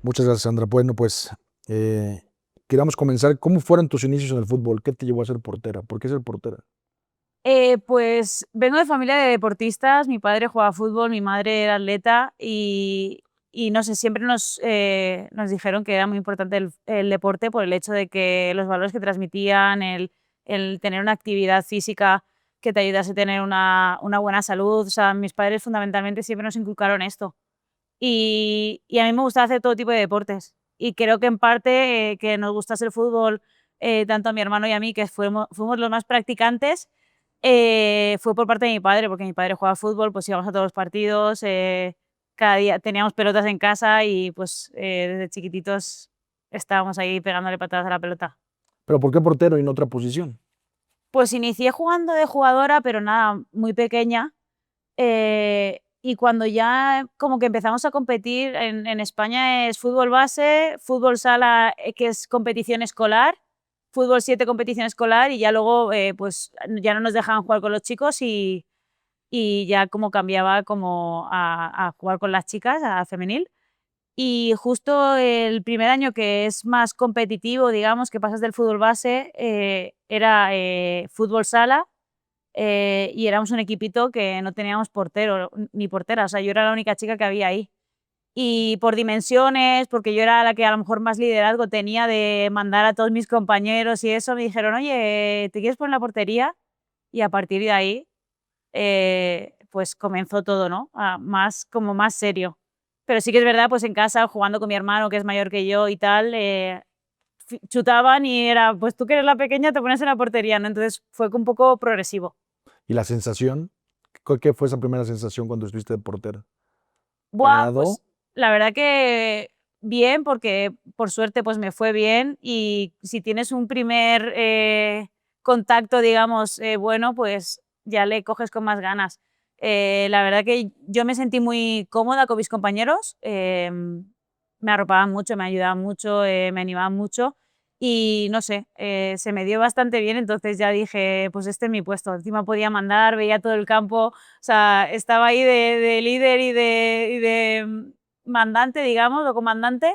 Muchas gracias, Sandra. Bueno, pues queríamos comenzar. ¿Cómo fueron tus inicios en el fútbol? ¿Qué te llevó a ser portera? ¿Por qué ser portera? Pues vengo de familia de deportistas, mi padre jugaba fútbol, mi madre era atleta y no sé, siempre nos dijeron que era muy importante el deporte por el hecho de que los valores que transmitían, el tener una actividad física que te ayudase a tener una buena salud. O sea, mis padres fundamentalmente siempre nos inculcaron esto. Y a mí me gusta hacer todo tipo de deportes. Y creo que en parte que nos gustase el fútbol, tanto a mi hermano y a mí, que fuimos los más practicantes, fue por parte de mi padre, porque mi padre jugaba fútbol, pues íbamos a todos los partidos, cada día teníamos pelotas en casa y pues desde chiquititos estábamos ahí pegándole patadas a la pelota. ¿Pero por qué portero y en otra posición? Pues inicié jugando de jugadora, pero nada, muy pequeña. Y cuando ya como que empezamos a competir, en España es fútbol base, fútbol sala, que es competición escolar, fútbol 7 competición escolar, y ya luego pues ya no nos dejaban jugar con los chicos y ya como cambiaba como a jugar con las chicas, a femenil. Y justo el primer año que es más competitivo, digamos, que pasas del fútbol base, era fútbol sala, y éramos un equipito que no teníamos portero ni portera, o sea, yo era la única chica que había ahí. Y por dimensiones, porque yo era la que a lo mejor más liderazgo tenía de mandar a todos mis compañeros y eso, me dijeron: "Oye, ¿te quieres poner en la portería?". Y a partir de ahí, pues comenzó todo, ¿no? Más como más serio. Pero sí que es verdad, pues en casa, jugando con mi hermano, que es mayor que yo y tal, chutaban y era, pues tú que eres la pequeña te pones en la portería, ¿no? Entonces fue un poco progresivo. ¿Y la sensación? ¿Qué fue esa primera sensación cuando estuviste de portera? ¿Te Buah, agradó? pues la verdad que bien, porque por suerte pues me fue bien y si tienes un primer contacto, digamos, bueno, pues ya le coges con más ganas. La verdad que yo me sentí muy cómoda con mis compañeros, me arropaban mucho, me ayudaban mucho, me animaban mucho y no sé, se me dio bastante bien, entonces ya dije, pues este es mi puesto. Encima podía mandar, veía todo el campo, o sea, estaba ahí de líder y de mandante, digamos, o comandante,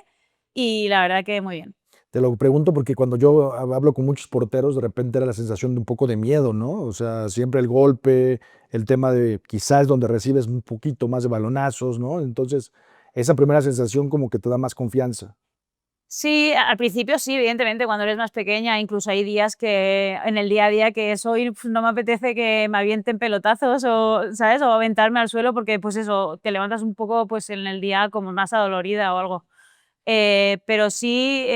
y la verdad que muy bien. Te lo pregunto porque cuando yo hablo con muchos porteros, de repente era la sensación de un poco de miedo, ¿no? O sea, siempre el golpe, el tema de quizás donde recibes un poquito más de balonazos, ¿no? Entonces, esa primera sensación como que te da más confianza. Sí, al principio sí, evidentemente, cuando eres más pequeña, incluso hay días que en el día a día que hoy pues, no me apetece que me avienten pelotazos o, ¿sabes? O aventarme al suelo porque, pues eso, te levantas un poco pues en el día como más adolorida o algo. Pero sí,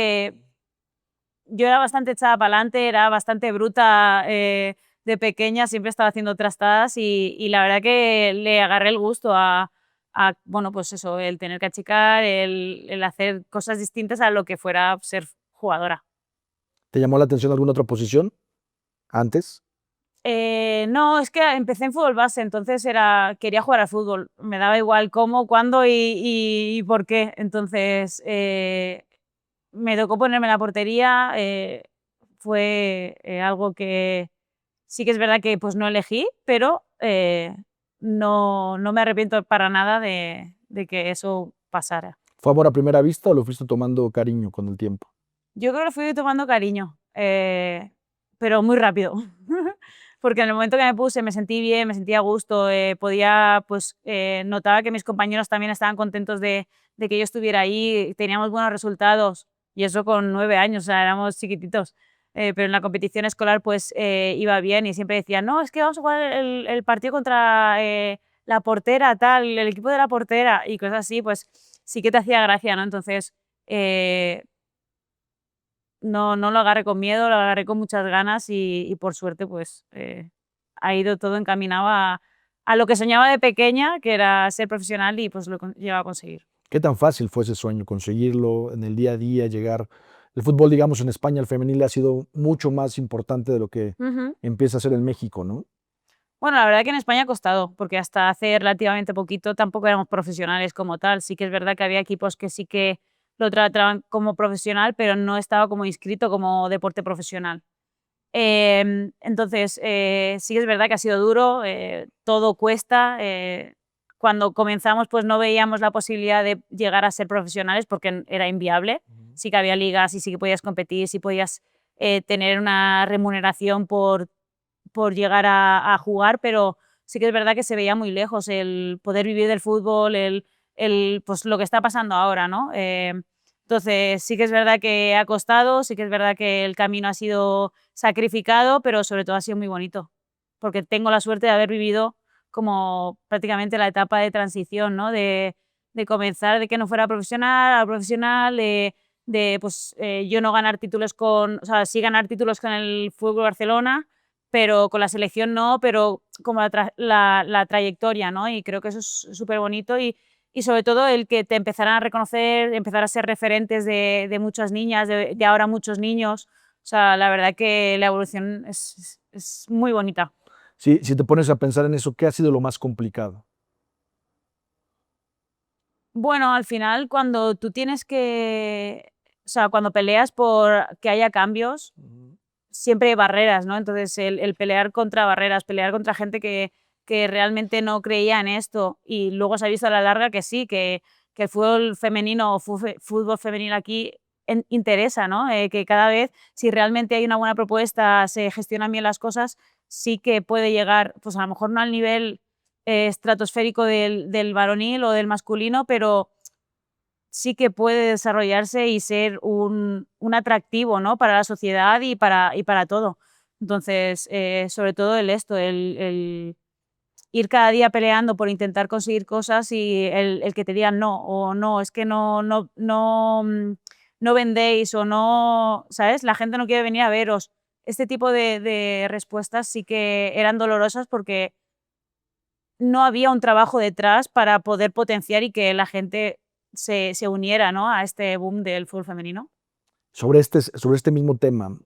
yo era bastante echada para adelante, era bastante bruta de pequeña, siempre estaba haciendo trastadas y la verdad que le agarré el gusto bueno, pues eso, el tener que achicar, el hacer cosas distintas a lo que fuera ser jugadora. ¿Te llamó la atención alguna otra posición antes? No, es que empecé en fútbol base, entonces quería jugar al fútbol. Me daba igual cómo, cuándo y por qué. Entonces, me tocó ponerme en la portería. Fue algo que sí que es verdad que pues no elegí, pero no me arrepiento para nada de que eso pasara. ¿Fue amor a primera vista o lo fuiste tomando cariño con el tiempo? Yo creo que le fui tomando cariño, pero muy rápido. Porque en el momento que me puse me sentí bien, me sentía a gusto, pues, notaba que mis compañeros también estaban contentos de que yo estuviera ahí, teníamos buenos resultados, y eso con 9 años, o sea, éramos chiquititos. Pero en la competición escolar, pues, iba bien y siempre decían: "No, es que vamos a jugar el partido contra, la portera tal, el equipo de la portera", y cosas así, pues, sí que te hacía gracia, ¿no? Entonces, eh no lo agarré con miedo, lo agarré con muchas ganas y por suerte, pues, ha ido todo encaminado a lo que soñaba de pequeña, que era ser profesional y, pues, lo he llegado a conseguir. ¿Qué tan fácil fue ese sueño conseguirlo en el día a día, llegar? El fútbol, digamos, en España, el femenil ha sido mucho más importante de lo que Ujú. empieza a ser en México, ¿no? Bueno, la verdad que en España ha costado, porque hasta hace relativamente poquito tampoco éramos profesionales como tal. Sí que es verdad que había equipos que sí que lo trataban como profesional, pero no estaba como inscrito como deporte profesional. Entonces, sí que es verdad que ha sido duro, todo cuesta, cuando comenzamos pues no veíamos la posibilidad de llegar a ser profesionales porque era inviable. Sí que había ligas y sí que podías competir, sí podías tener una remuneración por llegar a jugar, pero sí que es verdad que se veía muy lejos el poder vivir del fútbol, pues lo que está pasando ahora, ¿no? Entonces sí que es verdad que ha costado, sí que es verdad que el camino ha sido sacrificado, pero sobre todo ha sido muy bonito, porque tengo la suerte de haber vivido como prácticamente la etapa de transición, ¿no? De comenzar de que no fuera profesional a profesional, de pues yo no ganar títulos o sea, sí ganar títulos con el Fútbol Barcelona, pero con la selección no, pero como la trayectoria, ¿no? Y creo que eso es súper bonito y sobre todo el que te empezaran a reconocer, empezar a ser referentes de muchas niñas, de ahora muchos niños. O sea, la verdad que la evolución es muy bonita. Si te pones a pensar en eso, ¿qué ha sido lo más complicado? Bueno, al final cuando tú tienes o sea, cuando peleas por que haya cambios, Ujú. siempre hay barreras, ¿no? Entonces, el pelear contra barreras, pelear contra gente que realmente no creía en esto y luego se ha visto a la larga que sí, que el fútbol femenino o fútbol femenino aquí interesa, ¿no? Que cada vez, si realmente hay una buena propuesta, se gestionan bien las cosas, sí que puede llegar, pues a lo mejor no al nivel estratosférico del varonil o del masculino, pero sí que puede desarrollarse y ser un atractivo, ¿no? Para la sociedad y para todo. Entonces, sobre todo el ir cada día peleando por intentar conseguir cosas y el que te digan no, o no, es que no vendéis o no, ¿sabes? La gente no quiere venir a veros. Este tipo de respuestas sí que eran dolorosas porque no había un trabajo detrás para poder potenciar y que la gente se uniera, ¿no? A este boom del fútbol femenino. Sobre este mismo tema,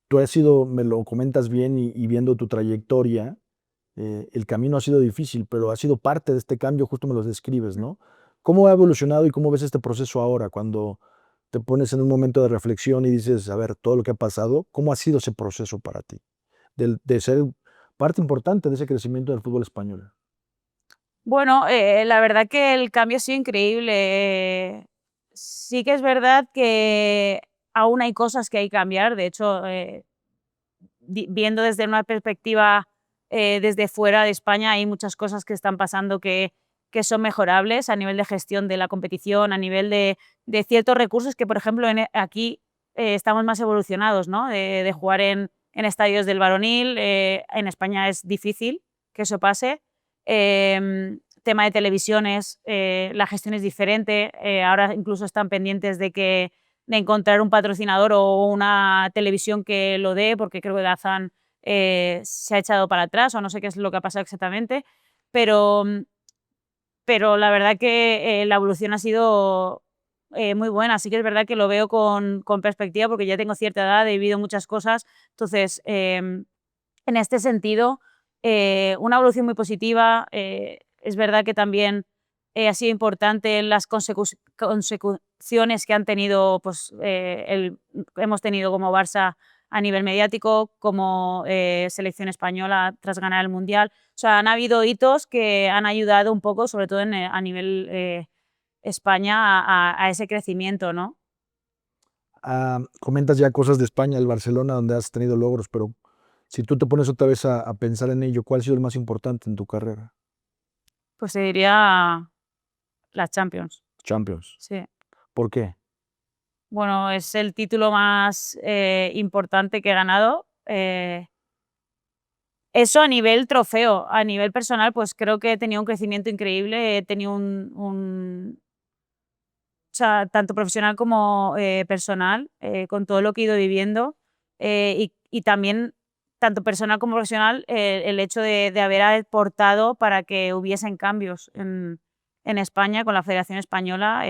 tú has sido, me lo comentas bien y viendo tu trayectoria, el camino ha sido difícil, pero ha sido parte de este cambio, justo me lo describes, ¿no? ¿Cómo ha evolucionado y cómo ves este proceso ahora, cuando te pones en un momento de reflexión y dices, a ver, todo lo que ha pasado, ¿cómo ha sido ese proceso para ti? De ser parte importante de ese crecimiento del fútbol español. Bueno, la verdad que el cambio ha sido increíble. Sí que es verdad que aún hay cosas que hay que cambiar. De hecho, viendo desde una perspectiva desde fuera de España, hay muchas cosas que están pasando que son mejorables a nivel de gestión de la competición, a nivel de ciertos recursos que, por ejemplo, aquí estamos más evolucionados, ¿no? De jugar en estadios del varonil. En España es difícil que eso pase. Tema de televisiones, la gestión es diferente. Ahora incluso están pendientes de encontrar un patrocinador o una televisión que lo dé, porque creo que Dazn se ha echado para atrás o no sé qué es lo que ha pasado exactamente, pero, pero la verdad que la evolución ha sido muy buena. Así que es verdad que lo veo con perspectiva porque ya tengo cierta edad, he vivido muchas cosas. Entonces, en este sentido, una evolución muy positiva. Es verdad que también ha sido importante las consecuciones que han tenido, pues, hemos tenido como Barça a nivel mediático, como selección española tras ganar el Mundial. O sea, han habido hitos que han ayudado un poco, sobre todo a nivel España, a ese crecimiento, ¿no? Comentas ya cosas de España, el Barcelona, donde has tenido logros, pero si tú te pones otra vez a pensar en ello, ¿cuál ha sido el más importante en tu carrera? Pues se diría las Champions, Champions. sí. ¿Por qué? Bueno, es el título más importante que he ganado. Eso a nivel trofeo, a nivel personal, pues creo que he tenido un crecimiento increíble, he tenido o sea, tanto profesional como personal, con todo lo que he ido viviendo, y también, tanto personal como profesional, el hecho de haber aportado para que hubiesen cambios en España con la Federación Española,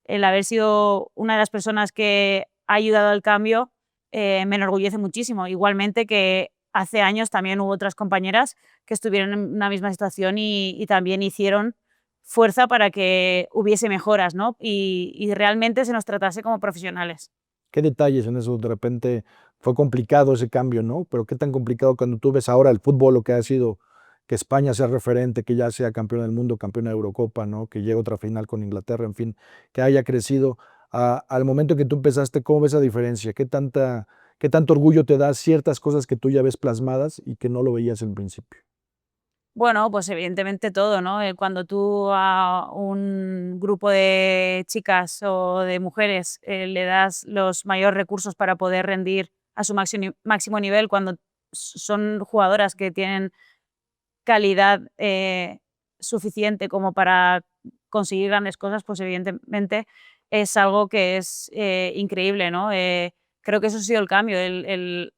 el haber sido una de las personas que ha ayudado al cambio, me enorgullece muchísimo. Igualmente que hace años también hubo otras compañeras que estuvieron en una misma situación y también hicieron fuerza para que hubiese mejoras, ¿no? Y realmente se nos tratase como profesionales. ¿Qué detalles en eso? De repente fue complicado ese cambio, ¿no? Pero qué tan complicado cuando tú ves ahora el fútbol, lo que ha sido, que España sea referente, que ya sea campeona del mundo, campeona de Eurocopa, ¿no? Que llegue otra final con Inglaterra, en fin, que haya crecido. Al momento en que tú empezaste, ¿cómo ves esa diferencia? ¿Qué tanto orgullo te da ciertas cosas que tú ya ves plasmadas y que no lo veías en principio? Bueno, pues evidentemente todo, ¿no? Cuando tú a un grupo de chicas o de mujeres le das los mayores recursos para poder rendir a su máximo nivel, cuando son jugadoras que tienen calidad suficiente como para conseguir grandes cosas, pues evidentemente es algo que es increíble, ¿no? Creo que eso ha sido el cambio, el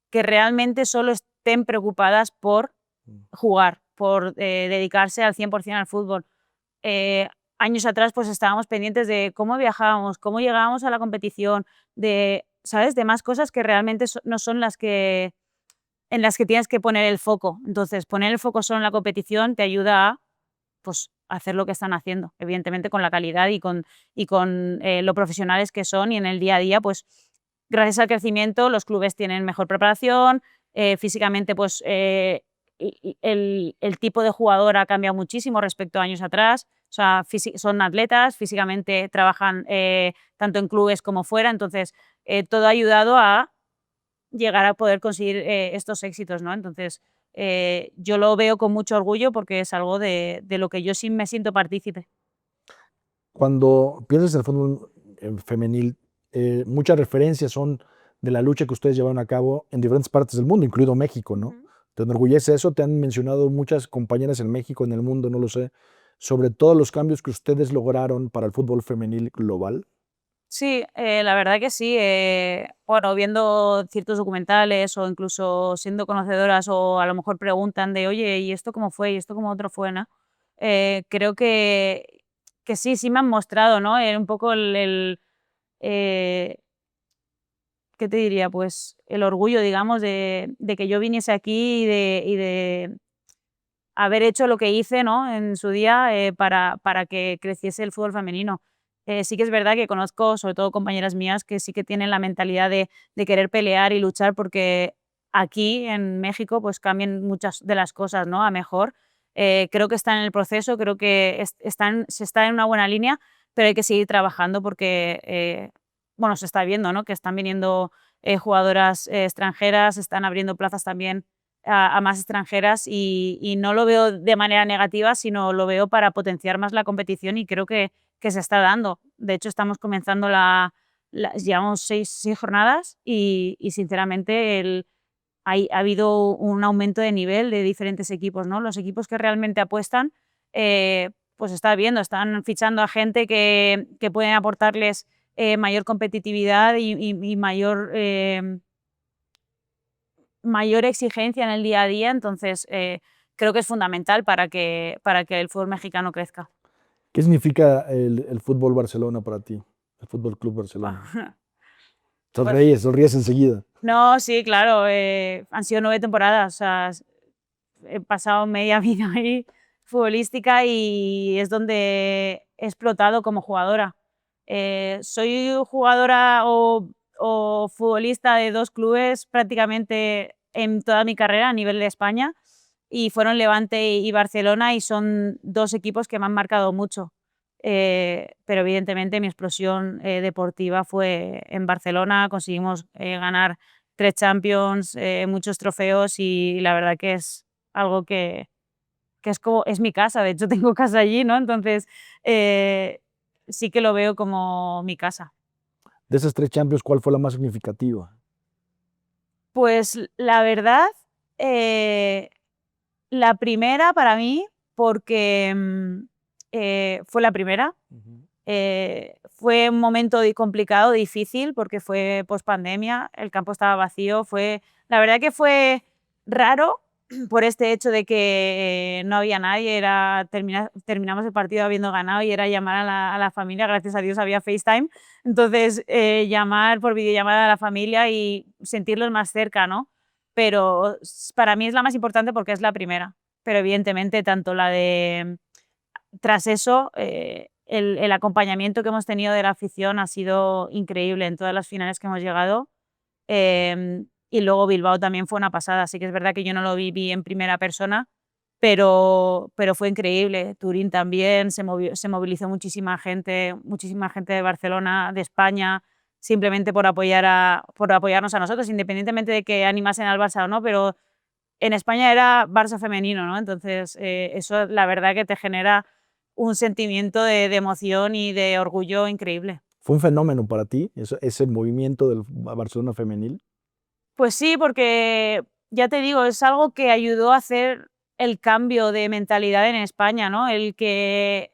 que realmente solo estén preocupadas por Mm. jugar, por dedicarse al 100% al fútbol. Eh, Años atrás, pues estábamos pendientes de cómo viajábamos, cómo llegábamos a la competición, de, ¿sabes? De más cosas que realmente no son las que en las que tienes que poner el foco. Entonces, poner el foco solo en la competición te ayuda a, pues, hacer lo que están haciendo, evidentemente con la calidad y con lo profesionales que son, y en el día a día, pues, gracias al crecimiento, los clubes tienen mejor preparación, físicamente, pues, el tipo de jugador ha cambiado muchísimo respecto a años atrás. O sea, son atletas, físicamente trabajan tanto en clubes como fuera, entonces todo ha ayudado a llegar a poder conseguir estos éxitos, ¿no? Entonces, yo lo veo con mucho orgullo porque es algo de lo que yo sí me siento partícipe. Cuando piensas en el fútbol femenil, muchas referencias son de la lucha que ustedes llevaron a cabo en diferentes partes del mundo, incluido México, ¿no? Ujú. ¿Te enorgullece eso? ¿Te han mencionado muchas compañeras en México, en el mundo, no lo sé, sobre todos los cambios que ustedes lograron para el fútbol femenil global? Sí, la verdad que sí. Bueno, viendo ciertos documentales o incluso siendo conocedoras o a lo mejor preguntan de, oye, ¿y esto cómo fue? ¿Y esto cómo otro fue? ¿No? Creo que sí, sí me han mostrado, ¿no? Un poco eh, ¿qué te diría? Pues el orgullo, digamos, de que yo viniese aquí y de haber hecho lo que hice, ¿no? En su día para que creciese el fútbol femenino. Sí que es verdad que conozco, sobre todo compañeras mías, que sí que tienen la mentalidad de querer pelear y luchar porque aquí en México pues cambien muchas de las cosas, ¿no? A mejor. Creo que están en el proceso, creo que se está en una buena línea, pero hay que seguir trabajando porque, bueno, se está viendo, ¿no? Que están viniendo jugadoras extranjeras, están abriendo plazas también a más extranjeras y no lo veo de manera negativa, sino lo veo para potenciar más la competición y creo que se está dando. De hecho, estamos comenzando llevamos seis jornadas y sinceramente ha habido un aumento de nivel de diferentes equipos, ¿no? Los equipos que realmente apuestan, pues está viendo, están fichando a gente que pueden aportarles mayor competitividad y mayor exigencia en el día a día, entonces creo que es fundamental para que el fútbol mexicano crezca. ¿Qué significa el fútbol Barcelona para ti? El Fútbol Club Barcelona. Pues Sonríes enseguida. no, sí, claro, han sido 9 temporadas, o sea, he pasado media vida ahí futbolística y es donde he explotado como jugadora. Soy jugadora o futbolista de 2 clubes prácticamente en toda mi carrera a nivel de España, y fueron Levante y Barcelona, y son 2 equipos que me han marcado mucho. Pero evidentemente mi explosión deportiva fue en Barcelona, conseguimos ganar 3 Champions, muchos trofeos, y la verdad que es algo que es como es mi casa, de hecho tengo casa allí, ¿no? Entonces, sí que lo veo como mi casa. De esas 3 Champions, ¿cuál fue la más significativa? Pues la verdad, eh, la primera para mí, porque, fue la primera. Ujú. Fue un momento complicado, difícil, porque fue pospandemia, el campo estaba vacío, la verdad que fue raro por este hecho de que no había nadie, terminamos el partido habiendo ganado y era llamar a la familia, gracias a Dios había FaceTime, entonces llamar por videollamada a la familia y sentirlos más cerca, ¿no? Pero para mí es la más importante porque es la primera, pero evidentemente tanto la de tras eso, el acompañamiento que hemos tenido de la afición ha sido increíble en todas las finales que hemos llegado. Y luego Bilbao también fue una pasada. Sí que es verdad que yo no lo viví en primera persona, pero fue increíble. Turín también, se movilizó muchísima gente de Barcelona, de España, simplemente por apoyarnos a nosotros, independientemente de que animasen al Barça o no, pero en España era Barça femenino, ¿no? Entonces, eso la verdad que te genera un sentimiento de emoción y de orgullo increíble. ¿Fue un fenómeno para ti ese movimiento del Barcelona femenil? Pues sí, porque ya te digo, es algo que ayudó a hacer el cambio de mentalidad en España, ¿no? El que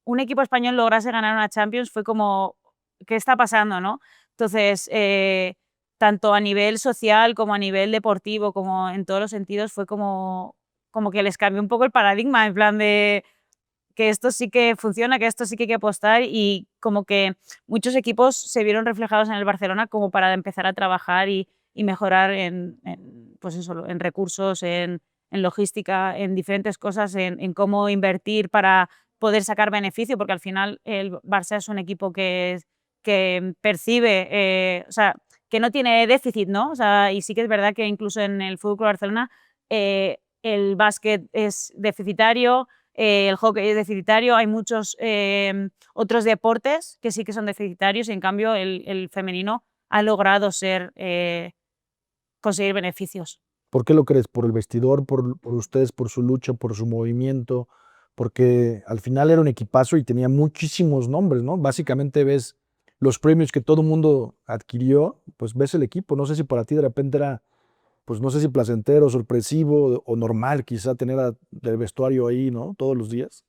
un equipo español lograse ganar una Champions fue como, ¿qué está pasando, no? Entonces, tanto a nivel social como a nivel deportivo, como en todos los sentidos, fue como que les cambió un poco el paradigma, en plan de que esto sí que funciona, que esto sí que hay que apostar, y como que muchos equipos se vieron reflejados en el Barcelona como para empezar a trabajar y mejorar pues eso, en recursos, en logística, en diferentes cosas, en cómo invertir para poder sacar beneficio, porque al final el Barça es un equipo que percibe, o sea, que no tiene déficit, ¿no? O sea, y sí que es verdad que incluso en el Fútbol Club Barcelona el básquet es deficitario, el hockey es deficitario, hay muchos otros deportes que sí que son deficitarios y en cambio el femenino ha logrado conseguir beneficios. ¿Por qué lo crees? ¿Por el vestidor, por ustedes, por su lucha, por su movimiento? Porque al final era un equipazo y tenía muchísimos nombres, ¿no? Básicamente ves los premios que todo el mundo adquirió, pues ves el equipo. No sé si para ti de repente era, pues no sé si placentero, sorpresivo o normal quizá tener del vestuario ahí, ¿no? Todos los días.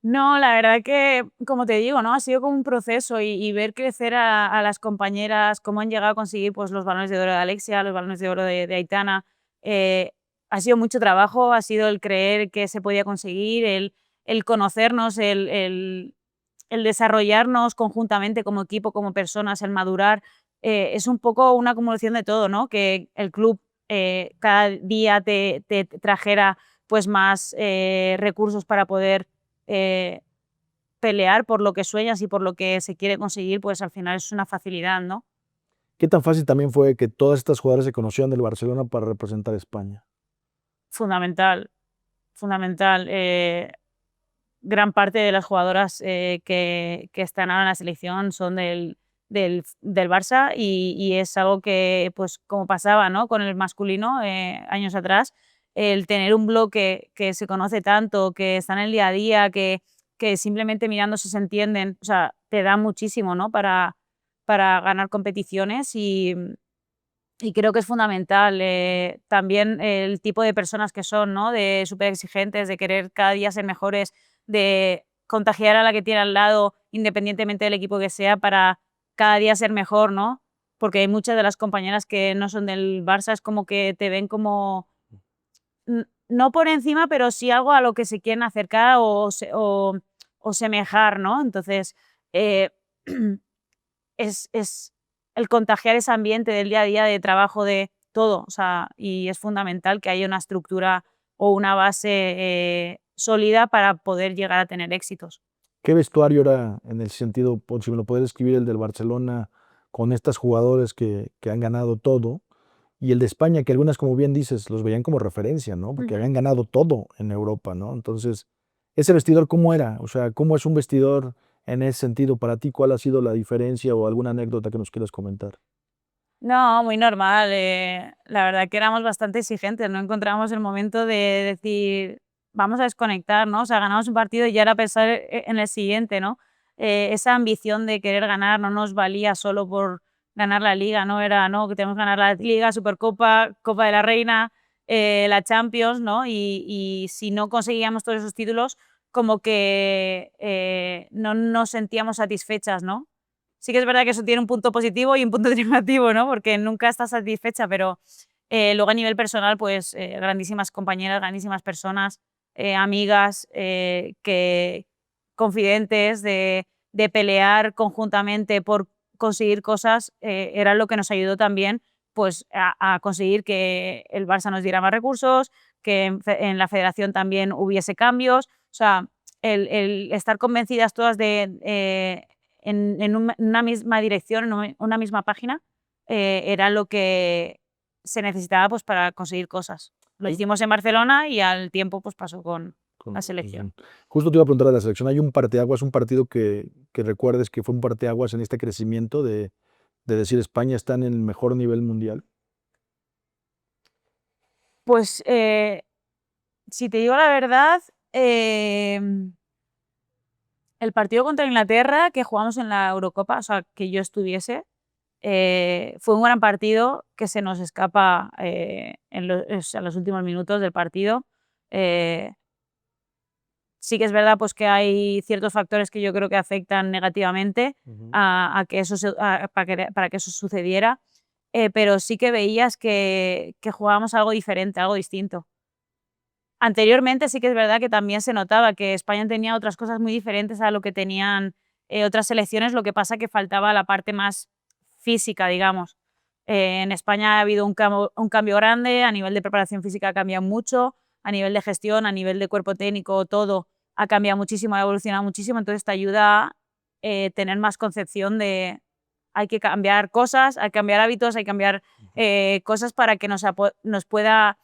No, la verdad que, como te digo, ¿no? Ha sido como un proceso y ver crecer a las compañeras, cómo han llegado a conseguir pues, los balones de oro de Alexia, los balones de oro de Aitana. eh, ha sido mucho trabajo, ha sido el creer que se podía conseguir, el conocernos, el desarrollarnos conjuntamente como equipo, como personas, el madurar. Es un poco una acumulación de todo, ¿no? Que el club cada día te trajera pues, más recursos para poder eh, pelear por lo que sueñas y por lo que se quiere conseguir, pues al final es una facilidad, ¿no? ¿Qué tan fácil también fue que todas estas jugadoras se conocieran del Barcelona para representar a España? Fundamental, fundamental. Gran parte de las jugadoras que están ahora en la selección son del Barça y es algo que, pues como pasaba, ¿no? Con el masculino años atrás, el tener un bloque que se conoce tanto, que está en el día a día, que simplemente mirándose se entienden, o sea, te da muchísimo, ¿no? Para ganar competiciones y creo que es fundamental. También el tipo de personas que son, ¿no? De súper exigentes, de querer cada día ser mejores, de contagiar a la que tiene al lado, independientemente del equipo que sea, para cada día ser mejor, ¿no? Porque hay muchas de las compañeras que no son del Barça, es como que te ven como, no por encima, pero sí algo a lo que se quieren acercar o semejar, ¿no? Entonces, eh, es el contagiar ese ambiente del día a día de trabajo de todo, o sea, y es fundamental que haya una estructura o una base sólida para poder llegar a tener éxitos. ¿Qué vestuario era en el sentido, si me lo puedes describir, el del Barcelona con estas jugadores que han ganado todo? Y el de España, que algunas, como bien dices, los veían como referencia, ¿no? Porque Ujú. habían ganado todo en Europa, ¿no? Entonces, ese vestidor, ¿cómo era? O sea, ¿cómo es un vestidor en ese sentido para ti? ¿Cuál ha sido la diferencia o alguna anécdota que nos quieras comentar? No, muy normal. La verdad que éramos bastante exigentes, no encontrábamos el momento de decir, vamos a desconectar, ¿no? O sea, ganamos un partido y ya era pensar en el siguiente, ¿no? Esa ambición de querer ganar no nos valía solo por ganar la liga, ¿no? Era, no, que tenemos que ganar la liga, Supercopa, Copa de la Reina, la Champions, ¿no? Y si no conseguíamos todos esos títulos, como que no nos sentíamos satisfechas, ¿no? Sí que es verdad que eso tiene un punto positivo y un punto negativo, ¿no? Porque nunca estás satisfecha, pero luego a nivel personal, pues grandísimas compañeras, grandísimas personas, amigas, confidentes de pelear conjuntamente por conseguir cosas, era lo que nos ayudó también pues, a conseguir que el Barça nos diera más recursos, que en la federación también hubiese cambios. O sea, el estar convencidas todas en una misma dirección, en una misma página, era lo que se necesitaba pues, para conseguir cosas. Lo hicimos en Barcelona y al tiempo pues pasó con la selección. Justo te iba a preguntar de la selección. ¿Hay un parteaguas, un partido que recuerdes que fue un parteaguas en este crecimiento de decir España está en el mejor nivel mundial? Pues si te digo la verdad, el partido contra Inglaterra que jugamos en la Eurocopa, o sea, que yo estuviese, fue un gran partido que se nos escapa o sea, en los últimos minutos del partido. Sí que es verdad pues, que hay ciertos factores que yo creo que afectan negativamente a que eso para que eso sucediera, pero sí que veías que jugábamos algo diferente, algo distinto. Anteriormente sí que es verdad que también se notaba que España tenía otras cosas muy diferentes a lo que tenían otras selecciones, lo que pasa que faltaba la parte más física, digamos. En España ha habido un cambio grande, a nivel de preparación física ha cambiado mucho, a nivel de gestión, a nivel de cuerpo técnico, todo ha cambiado muchísimo, ha evolucionado muchísimo, entonces te ayuda a tener más concepción de hay que cambiar cosas, hay que cambiar hábitos, hay que cambiar cosas para que nos pueda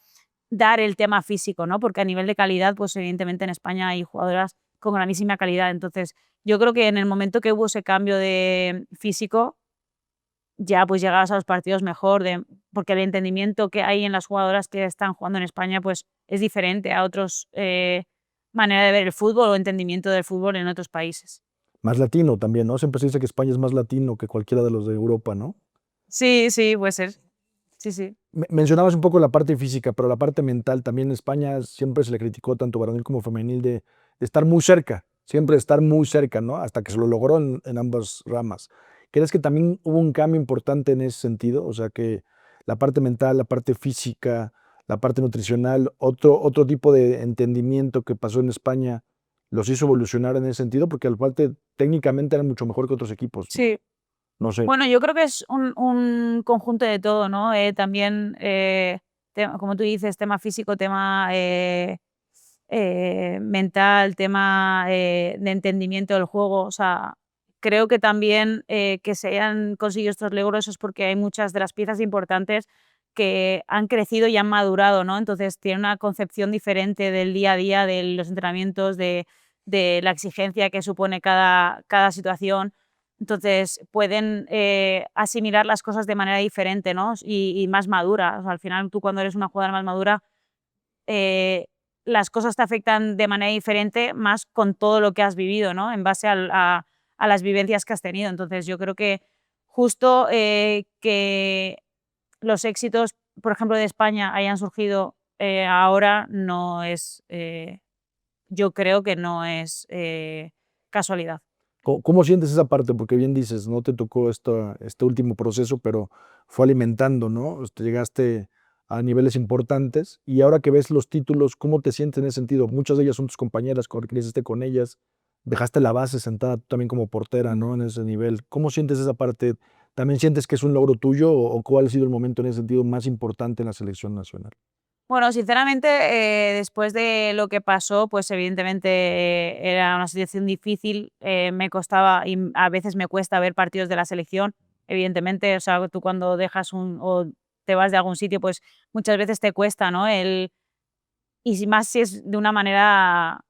dar el tema físico, ¿no? Porque a nivel de calidad, pues evidentemente en España hay jugadoras con grandísima calidad. Entonces, yo creo que en el momento que hubo ese cambio de físico, ya pues llegabas a los partidos mejor, porque el entendimiento que hay en las jugadoras que están jugando en España, pues es diferente a otros manera de ver el fútbol o entendimiento del fútbol en otros países. Más latino también, ¿no? Siempre se dice que España es más latino que cualquiera de los de Europa, ¿no? Sí, sí, puede ser. Sí, sí. Mencionabas un poco la parte física, pero la parte mental también en España siempre se le criticó tanto varonil como femenil de estar muy cerca, siempre estar muy cerca, ¿no? Hasta que se lo logró en ambas ramas. ¿Crees que también hubo un cambio importante en ese sentido? O sea, que la parte mental, la parte física, la parte nutricional, otro tipo de entendimiento que pasó en España los hizo evolucionar en ese sentido, porque al parte técnicamente eran mucho mejor que otros equipos, ¿no? Sí. No sé. Bueno, yo creo que es un conjunto de todo, ¿no? También, como tú dices, tema físico, tema mental, tema de entendimiento del juego. O sea, creo que también que se hayan conseguido estos logros es porque hay muchas de las piezas importantes que han crecido y han madurado, ¿no? Entonces tienen una concepción diferente del día a día, de los entrenamientos, de la exigencia que supone cada situación. Entonces pueden asimilar las cosas de manera diferente, ¿no? Y más madura. O sea, al final tú cuando eres una jugadora más madura, eh, las cosas te afectan de manera diferente, más con todo lo que has vivido, ¿no? En base a las vivencias que has tenido. Entonces yo creo que justo que los éxitos, por ejemplo, de España hayan surgido ahora no es, yo creo que no es casualidad. ¿Cómo sientes esa parte? Porque bien dices, no te tocó este último proceso, pero fue alimentando, ¿no? Llegaste a niveles importantes y ahora que ves los títulos, ¿cómo te sientes en ese sentido? Muchas de ellas son tus compañeras, creciste con ellas, dejaste la base sentada tú también como portera, ¿no? En ese nivel. ¿Cómo sientes esa parte? ¿También sientes que es un logro tuyo o cuál ha sido el momento en ese sentido más importante en la selección nacional? Bueno, sinceramente, después de lo que pasó, pues evidentemente era una situación difícil, me costaba y a veces me cuesta ver partidos de la selección, evidentemente, o sea, tú cuando dejas o te vas de algún sitio, pues muchas veces te cuesta, ¿no? Y si más si es de una manera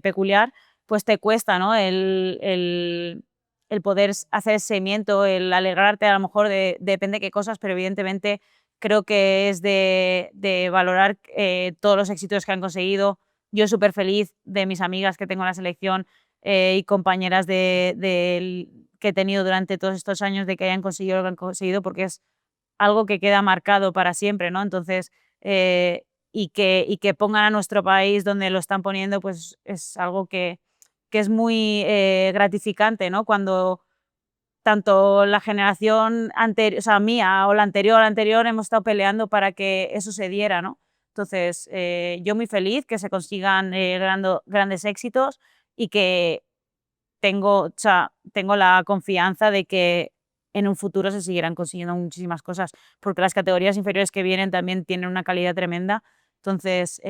peculiar, pues te cuesta, ¿no? El poder hacer ese seguimiento, el alegrarte a lo mejor depende de qué cosas, pero evidentemente creo que es de valorar todos los éxitos que han conseguido. Yo súper feliz de mis amigas que tengo en la selección y compañeras que he tenido durante todos estos años de que hayan conseguido lo que han conseguido, porque es algo que queda marcado para siempre, ¿no? Entonces, y que pongan a nuestro país donde lo están poniendo, pues es algo que es muy gratificante, ¿no? Cuando tanto la generación anterior, o sea, mía o la anterior, hemos estado peleando para que eso se diera, ¿no? Entonces, yo muy feliz que se consigan grandes éxitos y que o sea, tengo la confianza de que en un futuro se seguirán consiguiendo muchísimas cosas, porque las categorías inferiores que vienen también tienen una calidad tremenda. Entonces,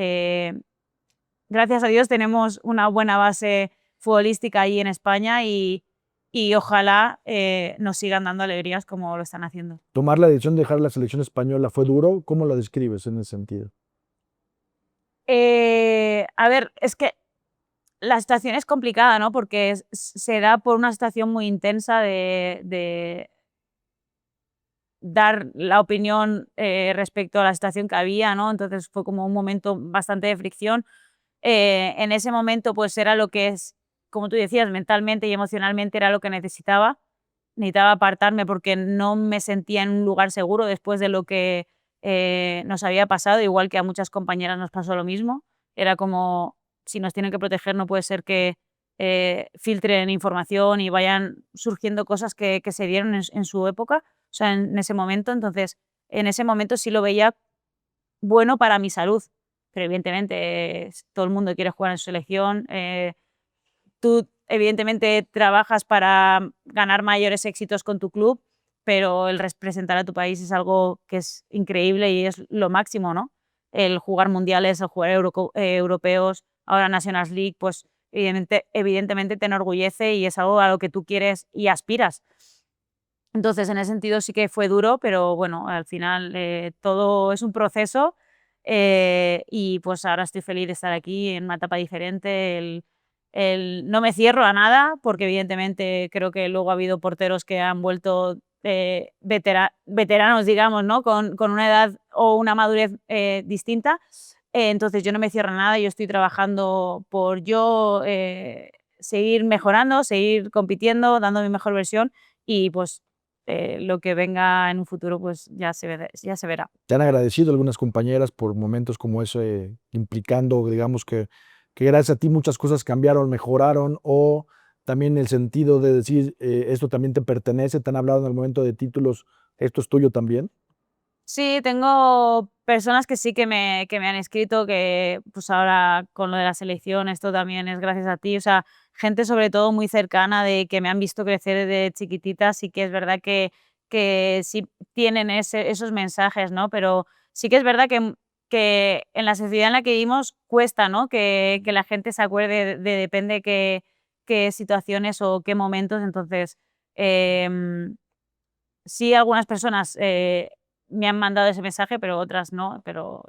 gracias a Dios tenemos una buena base futbolística ahí en España y ojalá nos sigan dando alegrías como lo están haciendo. ¿Tomar la decisión de dejar la selección española fue duro? ¿Cómo lo describes en ese sentido? A ver, es que la situación es complicada, ¿no? Porque se da por una situación muy intensa de dar la opinión respecto a la situación que había, ¿no? Entonces fue como un momento bastante de fricción. En ese momento, pues era lo que es, como tú decías, mentalmente y emocionalmente era lo que necesitaba. Necesitaba apartarme porque no me sentía en un lugar seguro después de lo que nos había pasado, igual que a muchas compañeras nos pasó lo mismo. Era como, si nos tienen que proteger, no puede ser que filtren información y vayan surgiendo cosas que se dieron en su época, o sea, en ese momento. Entonces, en ese momento sí lo veía bueno para mi salud, pero evidentemente todo el mundo quiere jugar en su selección. Tú, evidentemente, trabajas para ganar mayores éxitos con tu club, pero el representar a tu país es algo que es increíble y es lo máximo, ¿no? El jugar mundiales, el jugar europeos, ahora Nations League, pues evidentemente te enorgullece y es algo a lo que tú quieres y aspiras. Entonces, en ese sentido sí que fue duro, pero bueno, al final todo es un proceso y pues ahora estoy feliz de estar aquí en una etapa diferente. No me cierro a nada porque evidentemente creo que luego ha habido porteros que han vuelto veteranos, digamos, ¿no? Con una edad o una madurez distinta. Entonces yo no me cierro a nada, yo estoy trabajando por yo seguir mejorando, seguir compitiendo, dando mi mejor versión y pues lo que venga en un futuro, pues ya se verá. ¿Te han agradecido algunas compañeras por momentos como ese, implicando, digamos, que gracias a ti muchas cosas cambiaron, mejoraron, o también el sentido de decir, esto también te pertenece, te han hablado en el momento de títulos, esto es tuyo también? Sí, tengo personas que sí que me han escrito, que pues ahora con lo de la selección, esto también es gracias a ti, o sea, gente sobre todo muy cercana de que me han visto crecer desde chiquititas y que es verdad que sí tienen esos mensajes, ¿no? Pero sí que es verdad que en la sociedad en la que vivimos cuesta, ¿no? Que la gente se acuerde de depende qué situaciones o qué momentos, entonces sí algunas personas me han mandado ese mensaje, pero otras no, pero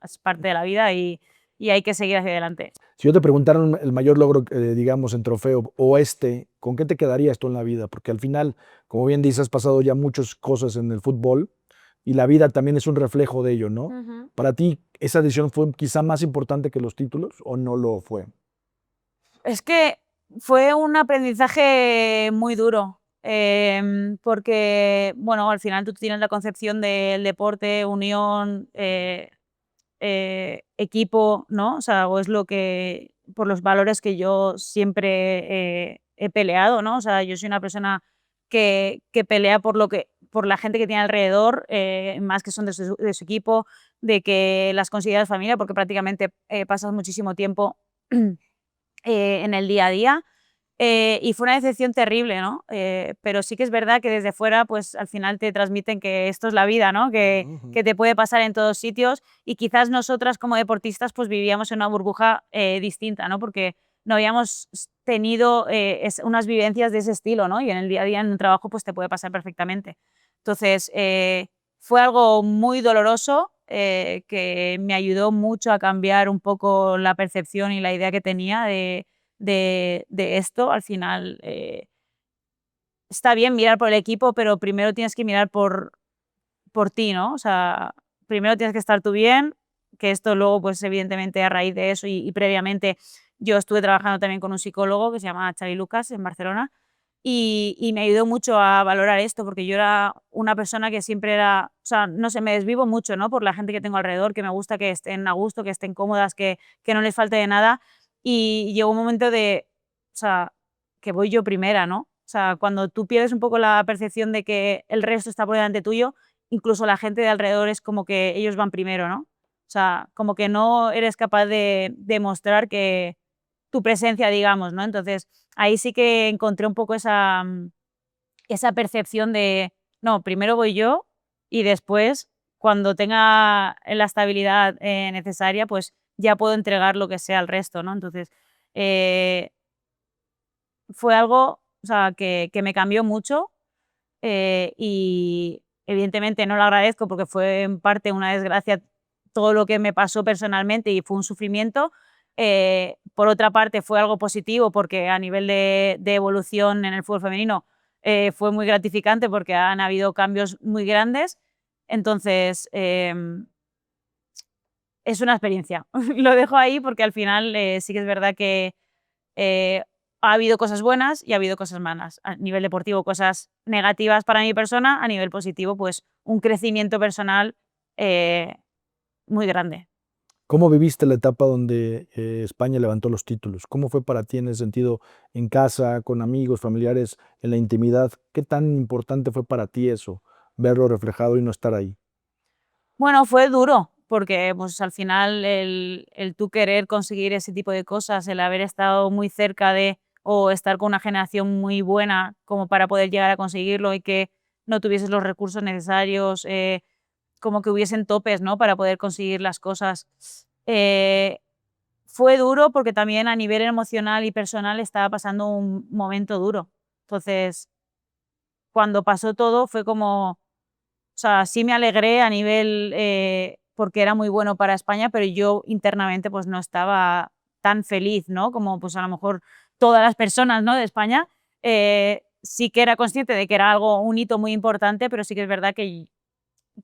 es parte de la vida y hay que seguir hacia adelante. Si yo te preguntara el mayor logro, digamos, en trofeo o este, ¿con qué te quedarías tú en la vida? Porque al final, como bien dices, has pasado ya muchas cosas en el fútbol y la vida también es un reflejo de ello, ¿no? Ujú. ¿Para ti esa decisión fue quizá más importante que los títulos o no lo fue? Es que fue un aprendizaje muy duro, porque, bueno, al final tú tienes la concepción del deporte, unión, equipo, ¿no? O sea, o es lo que, por los valores que yo siempre he peleado, ¿no? O sea, yo soy una persona que pelea por la gente que tiene alrededor, más que son de su equipo, de que las consideras familia, porque prácticamente pasas muchísimo tiempo en el día a día. Y fue una decepción terrible, ¿no? Pero sí que es verdad que desde fuera, pues al final te transmiten que esto es la vida, ¿no? Ujú. Que te puede pasar en todos sitios y quizás nosotras como deportistas pues vivíamos en una burbuja distinta, ¿no? Porque no habíamos tenido unas vivencias de ese estilo, ¿no? Y en el día a día en un trabajo pues te puede pasar perfectamente. Entonces, fue algo muy doloroso que me ayudó mucho a cambiar un poco la percepción y la idea que tenía de esto. Al final, está bien mirar por el equipo, pero primero tienes que mirar por ti, ¿no? O sea, primero tienes que estar tú bien, que esto luego, pues evidentemente a raíz de eso y previamente yo estuve trabajando también con un psicólogo que se llama Xavi Lucas en Barcelona y me ayudó mucho a valorar esto, porque yo era una persona que siempre era, o sea, no sé, me desvivo mucho, ¿no? Por la gente que tengo alrededor, que me gusta que estén a gusto, que estén cómodas, que no les falte de nada. Y llegó un momento o sea, que voy yo primera, ¿no? O sea, cuando tú pierdes un poco la percepción de que el resto está por delante tuyo, incluso la gente de alrededor es como que ellos van primero, ¿no? O sea, como que no eres capaz de demostrar que tu presencia, digamos, ¿no? Entonces, ahí sí que encontré un poco esa percepción de, no, primero voy yo y después, cuando tenga la estabilidad necesaria, pues ya puedo entregar lo que sea al resto, ¿no? Entonces, eh, fue algo, o sea, que me cambió mucho y evidentemente no lo agradezco porque fue en parte una desgracia todo lo que me pasó personalmente y fue un sufrimiento. Por otra parte, fue algo positivo porque a nivel de evolución en el fútbol femenino fue muy gratificante porque han habido cambios muy grandes. Entonces, es una experiencia. Lo dejo ahí porque al final sí que es verdad que eh, ha habido cosas buenas y ha habido cosas malas. A nivel deportivo, cosas negativas para mi persona, a nivel positivo, pues un crecimiento personal eh, muy grande. ¿Cómo viviste la etapa donde España levantó los títulos? ¿Cómo fue para ti en ese sentido, en casa, con amigos, familiares, en la intimidad? ¿Qué tan importante fue para ti eso, verlo reflejado y no estar ahí? Bueno, fue duro, porque pues al final el tú querer conseguir ese tipo de cosas, el haber estado muy cerca de o estar con una generación muy buena como para poder llegar a conseguirlo y que no tuvieses los recursos necesarios, como que hubiesen topes, ¿no? Para poder conseguir las cosas. Eh, Fue duro porque también a nivel emocional y personal estaba pasando un momento duro. Entonces, cuando pasó todo fue como, o sea, sí me alegré a nivel, porque era muy bueno para España, pero yo internamente pues no estaba tan feliz, ¿no? Como pues a lo mejor todas las personas, ¿no? De España. Sí que era consciente de que era algo, un hito muy importante, pero sí que es verdad que,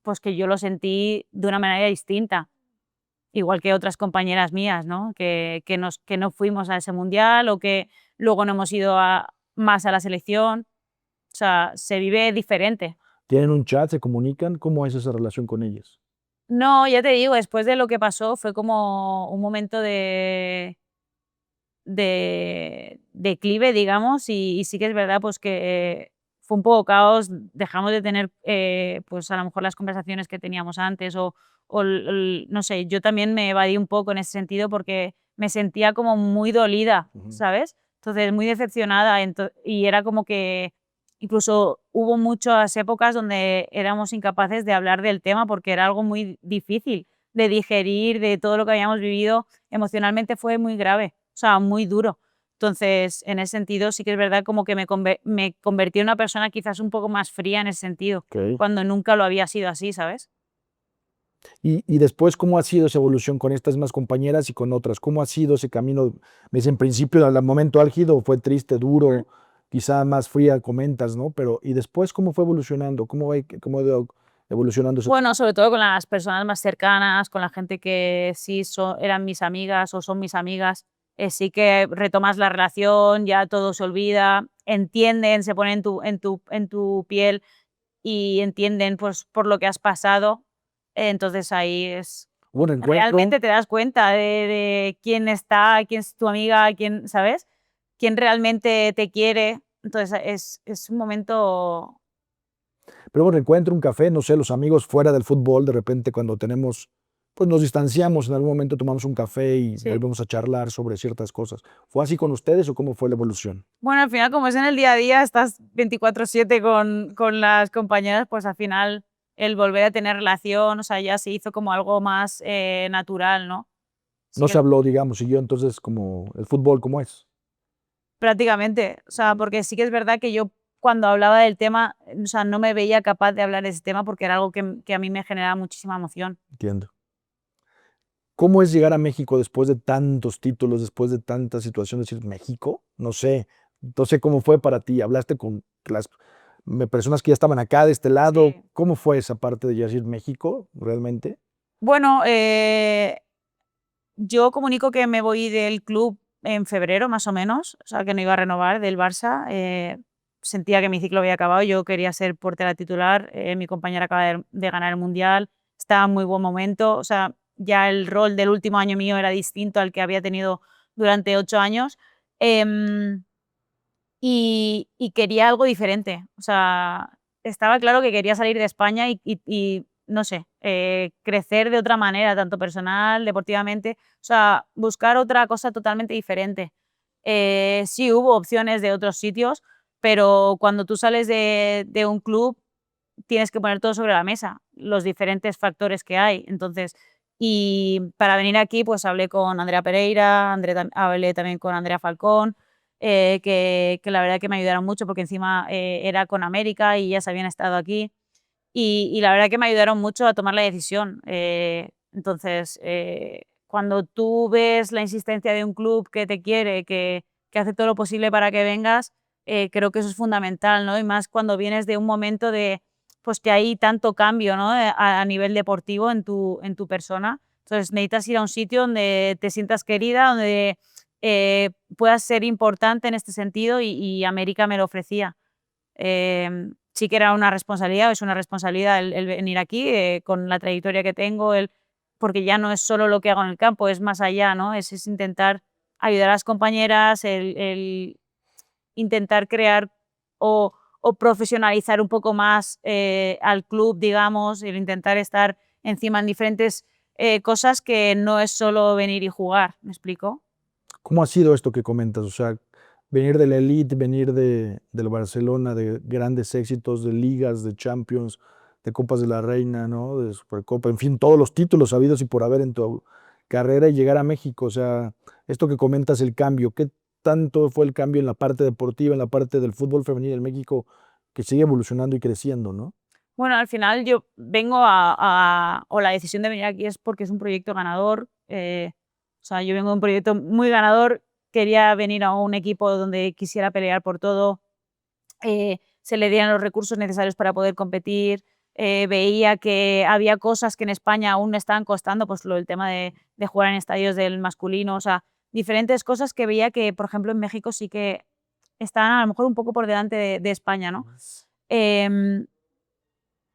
pues que yo lo sentí de una manera distinta. Igual que otras compañeras mías, ¿no? Que no fuimos a ese mundial o que luego no hemos ido más a la selección. O sea, se vive diferente. ¿Tienen un chat, se comunican? ¿Cómo es esa relación con ellos? No, ya te digo, después de lo que pasó fue como un momento de declive, digamos, y sí que es verdad, pues, que fue un poco caos, dejamos de tener, pues, a lo mejor las conversaciones que teníamos antes o no sé, yo también me evadí un poco en ese sentido porque me sentía como muy dolida, Ujú. ¿sabes? Entonces, muy decepcionada, y era como que incluso hubo muchas épocas donde éramos incapaces de hablar del tema porque era algo muy difícil de digerir, de todo lo que habíamos vivido, emocionalmente fue muy grave. O sea, muy duro. Entonces, en ese sentido, sí que es verdad como que me convertí en una persona quizás un poco más fría en ese sentido, Ok. cuando nunca lo había sido así, ¿sabes? Y después, ¿cómo ha sido esa evolución con estas mismas compañeras y con otras? ¿Cómo ha sido ese camino? Me dice, en principio, al momento álgido, fue triste, duro, quizá más fría, comentas, ¿no? Pero, ¿y después cómo fue evolucionando? ¿Cómo ha ido evolucionando ese? Bueno, sobre todo con las personas más cercanas, con la gente que sí eran mis amigas o son mis amigas, sí que retomas la relación, ya todo se olvida, entienden, se ponen en tu piel y entienden, pues, por lo que has pasado. Entonces ahí es Hubo un encuentro, realmente te das cuenta de quién está, quién es tu amiga, quién, ¿sabes? Quién realmente te quiere. Entonces es un momento. pero hubo un reencuentro, un café, no sé, los amigos fuera del fútbol, de repente cuando tenemos, pues nos distanciamos, en algún momento tomamos un café y Sí. volvemos a charlar sobre ciertas cosas. ¿Fue así con ustedes o cómo fue la evolución? Bueno, al final, como es en el día a día, estás 24/7 con las compañeras, pues al final el volver a tener relación, o sea, ya se hizo como algo más natural, ¿no? Sí No se que habló, digamos, siguió entonces como el fútbol como es. prácticamente, o sea, porque sí que es verdad que yo cuando hablaba del tema, o sea, no me veía capaz de hablar de ese tema porque era algo que a mí me generaba muchísima emoción. Entiendo. ¿Cómo es llegar a México después de tantos títulos, después de tantas situaciones? Decir, ¿México? No sé cómo fue para ti. ¿Hablaste con las personas que ya estaban acá de este lado? Sí. ¿Cómo fue esa parte de ya decir México realmente? Bueno, yo comunico que me voy del club en febrero, más o menos, o sea, que no iba a renovar del Barça. Sentía que mi ciclo había acabado, yo quería ser portera titular, mi compañera acaba de ganar el Mundial, estaba en muy buen momento, o sea, ya el rol del último año mío era distinto al que había tenido durante 8 años. em, y quería algo diferente. O sea, estaba claro que quería salir de España y no sé, crecer de otra manera, tanto personal, deportivamente, o sea, buscar otra cosa totalmente diferente. Sí hubo opciones de otros sitios, pero cuando tú sales de un club, tienes que poner todo sobre la mesa, los diferentes factores que hay. Entonces, y para venir aquí, pues hablé con Andrea Pereira, hablé también con Andrea Falcón, que la verdad que me ayudaron mucho porque encima era con América y ya se habían estado aquí. Y la verdad que me ayudaron mucho a tomar la decisión. Entonces, cuando tú ves la insistencia de un club que te quiere, que hace todo lo posible para que vengas, creo que eso es fundamental, ¿no? Y más cuando vienes de un momento de, pues que hay tanto cambio, ¿no? A nivel deportivo en tu persona. Entonces necesitas ir a un sitio donde te sientas querida, donde puedas ser importante en este sentido y América me lo ofrecía. Sí que era una responsabilidad, es una responsabilidad el venir aquí con la trayectoria que tengo, porque ya no es solo lo que hago en el campo, es más allá, ¿no? Es intentar ayudar a las compañeras, el intentar crear o, o profesionalizar un poco más al club, digamos, el intentar estar encima en diferentes cosas que no es solo venir y jugar, ¿me explico? ¿Cómo ha sido esto que comentas? O sea, venir de la elite, venir del Barcelona, de grandes éxitos, de ligas, de Champions, de Copas de la Reina, ¿no? De Supercopa, en fin, todos los títulos habidos y por haber en tu carrera y llegar a México. O sea, esto que comentas, el cambio, ¿qué tanto fue el cambio en la parte deportiva, en la parte del fútbol femenil en México, que sigue evolucionando y creciendo, ¿no? Bueno, al final yo vengo o la decisión de venir aquí es porque es un proyecto ganador. O sea, yo vengo de un proyecto muy ganador. Quería venir a un equipo donde quisiera pelear por todo, se le dieran los recursos necesarios para poder competir. Veía que había cosas que en España aún me estaban costando, pues el tema de jugar en estadios del masculino, o sea, diferentes cosas que veía que, por ejemplo, en México sí que estaban a lo mejor un poco por delante de España, ¿no? Em,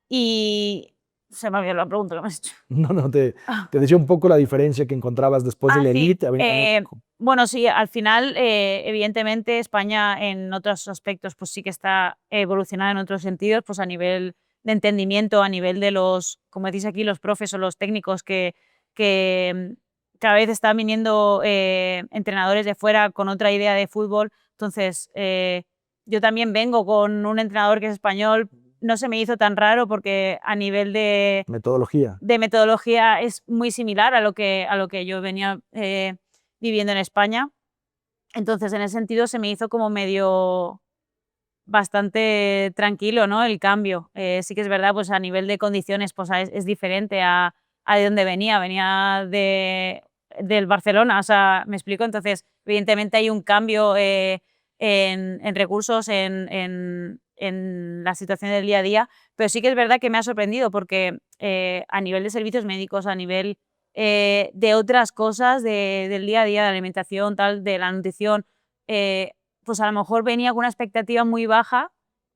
y se me ha olvidado la pregunta que me has hecho. No, no, te, Ah, te decía un poco la diferencia que encontrabas después de la sí. elite a México. Bueno, sí, al final, evidentemente, España en otros aspectos pues sí que está evolucionada en otros sentidos, pues a nivel de entendimiento, a nivel de los, como decís aquí, los profes o los técnicos que cada vez están viniendo entrenadores de fuera con otra idea de fútbol. Entonces, yo también vengo con un entrenador que es español. No se me hizo tan raro porque a nivel Metodología. de metodología es muy similar a lo que yo venía viviendo en España. Entonces, en ese sentido, se me hizo como medio bastante tranquilo, ¿no? El cambio. Sí que es verdad, pues a nivel de condiciones, pues es diferente a de donde venía. Venía del Barcelona, o sea, ¿me explico? Entonces, evidentemente hay un cambio en recursos, en la situación del día a día, pero sí que es verdad que me ha sorprendido porque a nivel de servicios médicos, a nivel de otras cosas del día a día, de alimentación, tal, de la nutrición, pues a lo mejor venía con una expectativa muy baja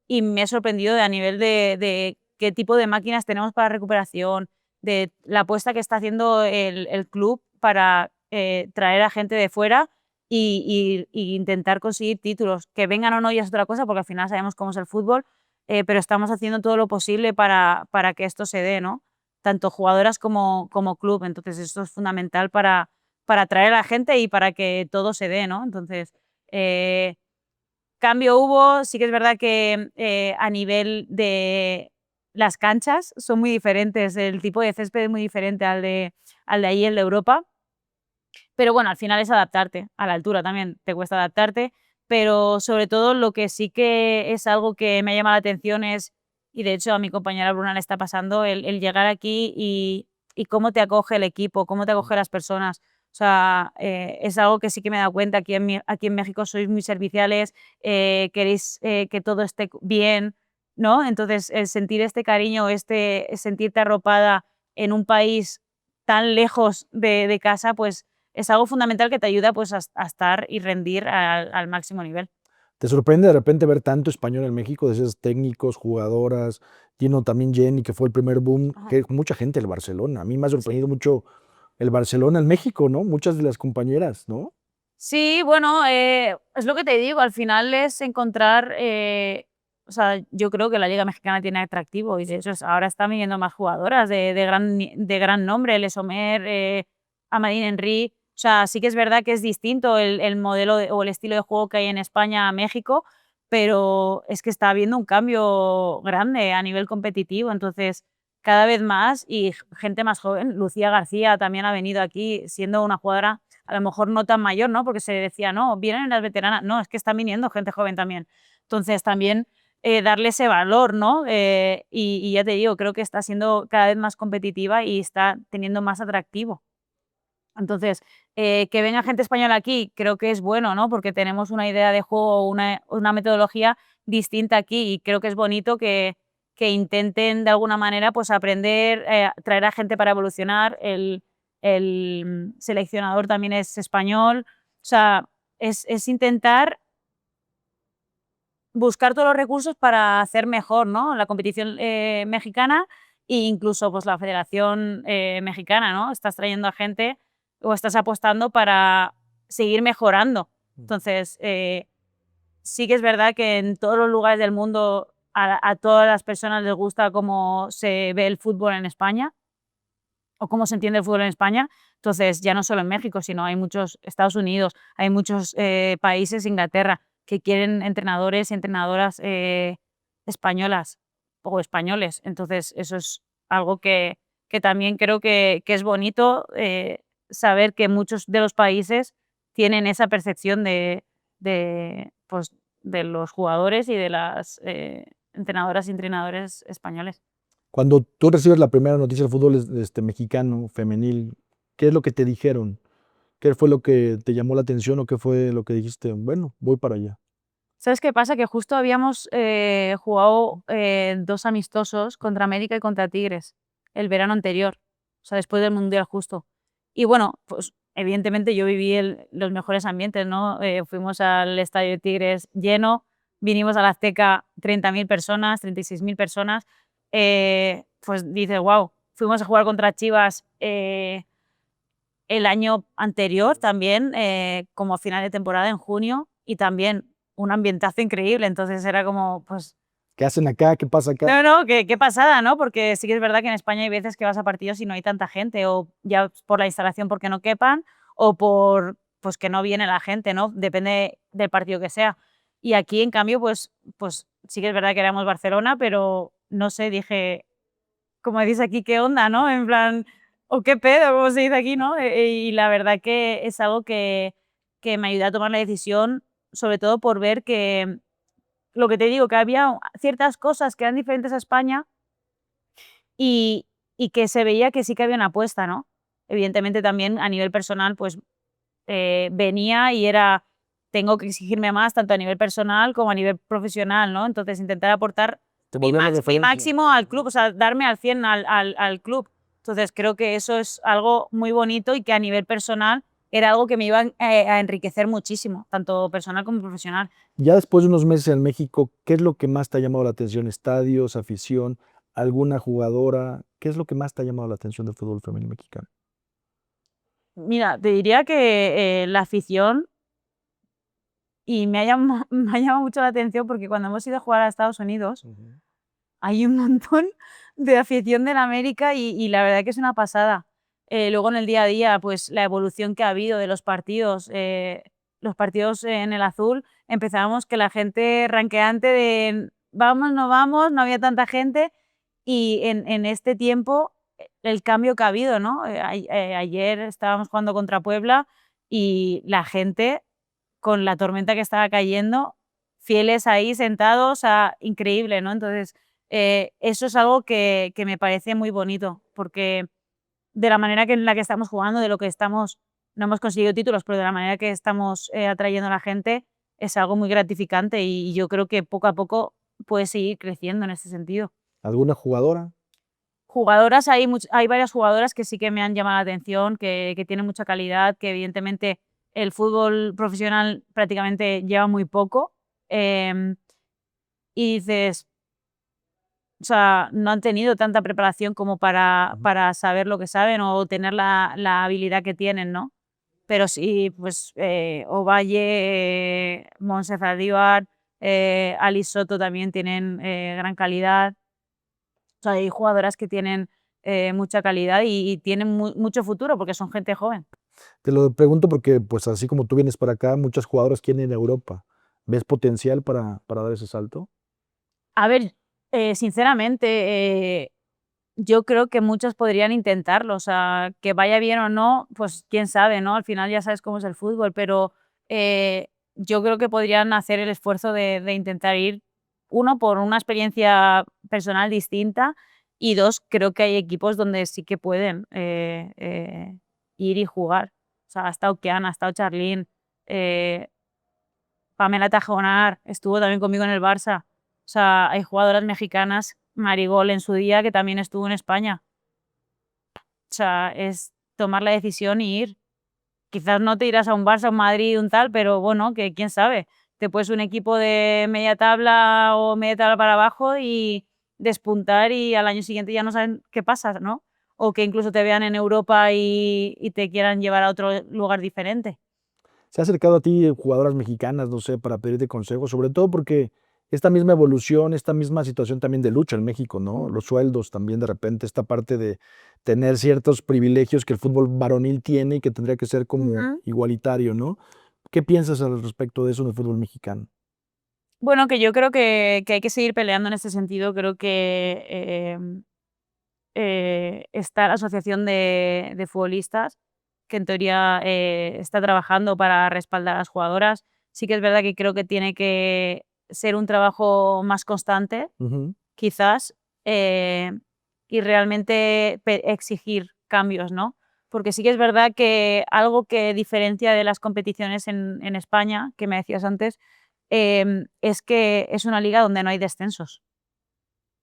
y me he sorprendido a nivel de qué tipo de máquinas tenemos para recuperación, de la apuesta que está haciendo el club para traer a gente de fuera y intentar conseguir títulos. Que vengan o no ya es otra cosa, porque al final sabemos cómo es el fútbol, pero estamos haciendo todo lo posible para que esto se dé, ¿no? Tanto jugadoras como club. Entonces, esto es fundamental para atraer a la gente y para que todo se dé, ¿no? Entonces, eh, cambio hubo, sí que es verdad que a nivel de las canchas son muy diferentes, el tipo de césped es muy diferente al de ahí, el de Europa, pero bueno, al final es adaptarte, a la altura también te cuesta adaptarte, pero sobre todo lo que sí que es algo que me ha llamado la atención es, y de hecho a mi compañera Bruna le está pasando, el llegar aquí y cómo te acoge el equipo, cómo te acoge las personas. O sea, es algo que sí que me he dado cuenta. Aquí en México sois muy serviciales, queréis que todo esté bien, ¿no? Entonces, el sentir este cariño, sentirte arropada en un país tan lejos de casa, pues es algo fundamental que te ayuda pues a estar y rendir al máximo nivel. ¿Te sorprende de repente ver tanto español en México, de esos técnicos, jugadoras? Tino también Jenny, que fue el primer boom, Ajá. que mucha gente el Barcelona. A mí me ha Sí. sorprendido mucho el Barcelona en México, ¿no? Muchas de las compañeras, ¿no? Sí, bueno, es lo que te digo, al final es encontrar, o sea, yo creo que la Liga Mexicana tiene atractivo y de hecho ahora están viniendo más jugadoras de gran nombre, Lesomer, Amadine Henry, o sea, sí que es verdad que es distinto el modelo o el estilo de juego que hay en España a México, pero es que está habiendo un cambio grande a nivel competitivo, entonces cada vez más y gente más joven, Lucía García también ha venido aquí siendo una jugadora a lo mejor no tan mayor, ¿no? Porque se decía, no, vienen las veteranas. No, es que están viniendo gente joven también. Entonces, también darle ese valor, ¿no? Y ya te digo, creo que está siendo cada vez más competitiva y está teniendo más atractivo. Entonces, que venga gente española aquí creo que es bueno, ¿no? Porque tenemos una idea de juego, una metodología distinta aquí y creo que es bonito que intenten de alguna manera pues aprender, traer a gente para evolucionar. El seleccionador también es español. O sea, es intentar buscar todos los recursos para hacer mejor, ¿no? La competición mexicana e incluso pues, la Federación Mexicana, ¿no? Estás trayendo a gente o estás apostando para seguir mejorando. Entonces, sí que es verdad que en todos los lugares del mundo a todas las personas les gusta cómo se ve el fútbol en España o cómo se entiende el fútbol en España. Entonces, ya no solo en México, sino hay muchos, Estados Unidos, hay muchos países, Inglaterra, que quieren entrenadores y entrenadoras españolas o españoles. Entonces, eso es algo que también creo que es bonito saber que muchos de los países tienen esa percepción pues, de los jugadores y de las entrenadoras y entrenadores españoles. Cuando tú recibes la primera noticia del fútbol mexicano, femenil, ¿qué es lo que te dijeron? ¿Qué fue lo que te llamó la atención o qué fue lo que dijiste? Bueno, voy para allá. ¿Sabes qué pasa? Que justo habíamos jugado 2 amistosos contra América y contra Tigres el verano anterior, o sea, después del Mundial justo. Y bueno, pues evidentemente yo viví los mejores ambientes, ¿no? Fuimos al estadio de Tigres lleno, vinimos a la Azteca 30.000 personas, 36.000 personas. Pues dices, wow, fuimos a jugar contra Chivas el año anterior también, como a final de temporada en junio, y también un ambientazo increíble. Entonces era como, pues, ¿Qué hacen acá? ¿Qué pasa acá? no, qué pasada, ¿no? Porque sí que es verdad que en España hay veces que vas a partidos y no hay tanta gente, o ya por la instalación porque no quepan, o por pues que no viene la gente, ¿no? Depende del partido que sea. Y aquí, en cambio, pues sí que es verdad que éramos Barcelona, pero no sé, dije, como decís aquí, ¿qué onda, no? En plan, o qué pedo, como se dice aquí, ¿no? Y la verdad que es algo que me ayudó a tomar la decisión, sobre todo por ver que, lo que te digo, que había ciertas cosas que eran diferentes a España y y que se veía que sí que había una apuesta, ¿no? Evidentemente también a nivel personal, pues, venía y era, tengo que exigirme más, tanto a nivel personal como a nivel profesional, ¿no? Entonces, intentar aportar Te volvió la mi referencia. máximo al club, o sea, darme al 100 al club. Entonces, creo que eso es algo muy bonito y que a nivel personal era algo que me iba a enriquecer muchísimo, tanto personal como profesional. Ya después de unos meses en México, ¿qué es lo que más te ha llamado la atención? ¿Estadios, afición, alguna jugadora? ¿Qué es lo que más te ha llamado la atención del fútbol femenil mexicano? Mira, te diría que la afición, y me ha llamado me ha llamado mucho la atención porque cuando hemos ido a jugar a Estados Unidos, Ujú. hay un montón de afición del América y la verdad que es una pasada. Luego en el día a día, pues la evolución que ha habido de los partidos en el azul, empezábamos que la gente ranqueante de vamos, no vamos, no había tanta gente y en este tiempo el cambio que ha habido, ¿no? Ayer estábamos jugando contra Puebla y la gente con la tormenta que estaba cayendo, fieles ahí sentados, increíble, ¿no? Entonces, eso es algo que me parece muy bonito, porque de la manera en la que estamos jugando, de lo que estamos, no hemos conseguido títulos, pero de la manera que estamos atrayendo a la gente, es algo muy gratificante y yo creo que poco a poco puede seguir creciendo en este sentido. ¿Alguna jugadora? Jugadoras, hay varias jugadoras que sí que me han llamado la atención, que tienen mucha calidad, que evidentemente el fútbol profesional prácticamente lleva muy poco, em, y dices, o sea, no han tenido tanta preparación como Ujú. para saber lo que saben o tener la habilidad que tienen, ¿no? Pero sí, pues, Ovalle, Montserrat Díbar, Alice Soto también tienen gran calidad. O sea, hay jugadoras que tienen mucha calidad y tienen mucho futuro porque son gente joven. Te lo pregunto porque, pues así como tú vienes para acá, muchas jugadoras quieren ir a Europa. ¿Ves potencial para dar ese salto? A ver, sinceramente, yo creo que muchas podrían intentarlo, o sea, que vaya bien o no, pues quién sabe, ¿no? Al final ya sabes cómo es el fútbol, pero yo creo que podrían hacer el esfuerzo de intentar ir uno, por una experiencia personal distinta y dos, creo que hay equipos donde sí que pueden ir y jugar. O sea, ha estado Kian, ha estado Charlín, Pamela Tajonar estuvo también conmigo en el Barça. O sea, hay jugadoras mexicanas, Marigol en su día, que también estuvo en España. O sea, es tomar la decisión y ir. Quizás no te irás a un Barça, un Madrid, un tal, pero bueno, que quién sabe. Te puedes un equipo de media tabla o media tabla para abajo y despuntar y al año siguiente ya no saben qué pasa, ¿no? O que incluso te vean en Europa y te quieran llevar a otro lugar diferente. ¿Se ha acercado a ti jugadoras mexicanas, no sé, para pedirte consejos? Sobre todo porque esta misma evolución, esta misma situación también de lucha en México, ¿no? Los sueldos también de repente, esta parte de tener ciertos privilegios que el fútbol varonil tiene y que tendría que ser como Ujú. igualitario, ¿no? ¿Qué piensas al respecto de eso en el fútbol mexicano? Bueno, que yo creo que hay que seguir peleando en este sentido. Creo que está la asociación de futbolistas, que en teoría está trabajando para respaldar a las jugadoras. Sí que es verdad que creo que tiene que ser un trabajo más constante, Ujú. quizás, eh, y realmente exigir cambios, ¿no? Porque sí que es verdad que algo que diferencia de las competiciones en España, que me decías antes, es que es una liga donde no hay descensos.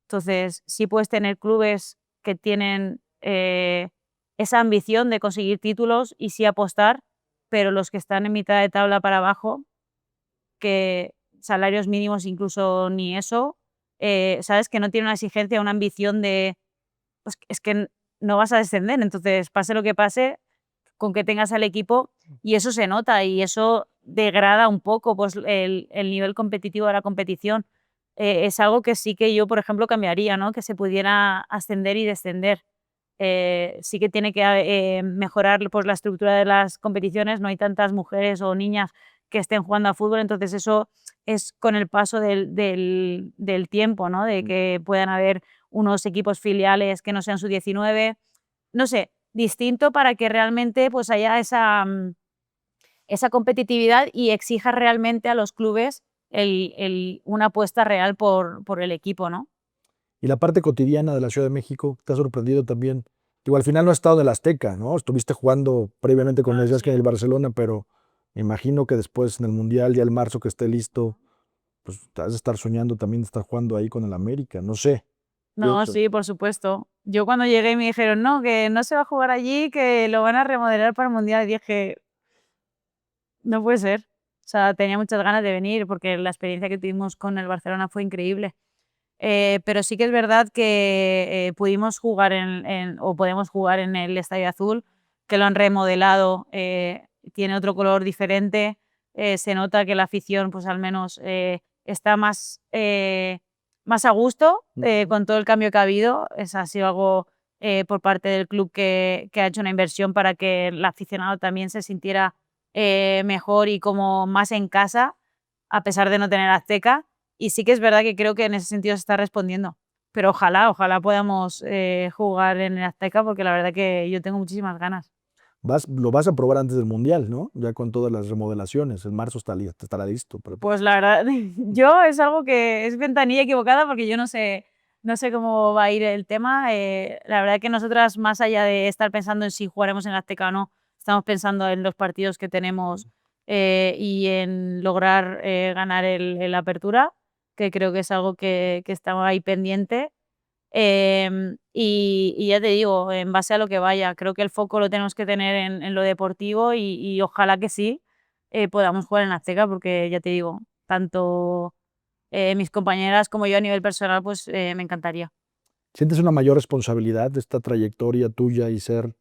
Entonces, sí puedes tener clubes que tienen esa ambición de conseguir títulos y sí apostar, pero los que están en mitad de tabla para abajo, que salarios mínimos incluso ni eso, sabes que no tienen una exigencia, una ambición de, pues es que no vas a descender, entonces pase lo que pase, con que tengas al equipo y eso se nota y eso degrada un poco pues, el nivel competitivo de la competición. Es algo que sí que yo, por ejemplo, cambiaría, ¿no? Que se pudiera ascender y descender. Sí que tiene que mejorar pues, la estructura de las competiciones, no hay tantas mujeres o niñas que estén jugando a fútbol, entonces eso es con el paso del tiempo, ¿no? De que puedan haber unos equipos filiales que no sean sub-19, no sé, distinto para que realmente pues haya esa competitividad y exija realmente a los clubes una apuesta real por el equipo, ¿no? Y la parte cotidiana de la Ciudad de México, ¿te ha sorprendido también? Digo, al final no has estado en el Azteca, ¿no? Estuviste jugando previamente con decías que en el Barcelona, pero me imagino que después en el Mundial, ya el marzo que esté listo, pues te has de estar soñando también de estar jugando ahí con el América, no sé. No, sí, por supuesto. Yo cuando llegué me dijeron, no, que no se va a jugar allí, que lo van a remodelar para el Mundial. Y dije, no puede ser. O sea, tenía muchas ganas de venir porque la experiencia que tuvimos con el Barcelona fue increíble. Pero sí que es verdad que pudimos jugar o podemos jugar en el Estadio Azul, que lo han remodelado, tiene otro color diferente, se nota que la afición, pues al menos está más a gusto Ujú. con todo el cambio que ha habido. Ha sido algo por parte del club que ha hecho una inversión para que el aficionado también se sintiera mejor y como más en casa, a pesar de no tener Azteca. Y sí que es verdad que creo que en ese sentido se está respondiendo. Pero ojalá podamos jugar en el Azteca porque la verdad que yo tengo muchísimas ganas. Lo vas a probar antes del Mundial, ¿no? Ya con todas las remodelaciones. En marzo estará listo. Pues la verdad, yo es algo que es ventanilla equivocada porque yo no sé cómo va a ir el tema. La verdad que nosotras, más allá de estar pensando en si jugaremos en el Azteca o no, estamos pensando en los partidos que tenemos y en lograr ganar el Apertura, que creo que es algo que está ahí pendiente. Y ya te digo, en base a lo que vaya, creo que el foco lo tenemos que tener en lo deportivo y ojalá que sí podamos jugar en Azteca, porque ya te digo, tanto mis compañeras como yo a nivel personal, pues me encantaría. ¿Sientes una mayor responsabilidad de esta trayectoria tuya y ser,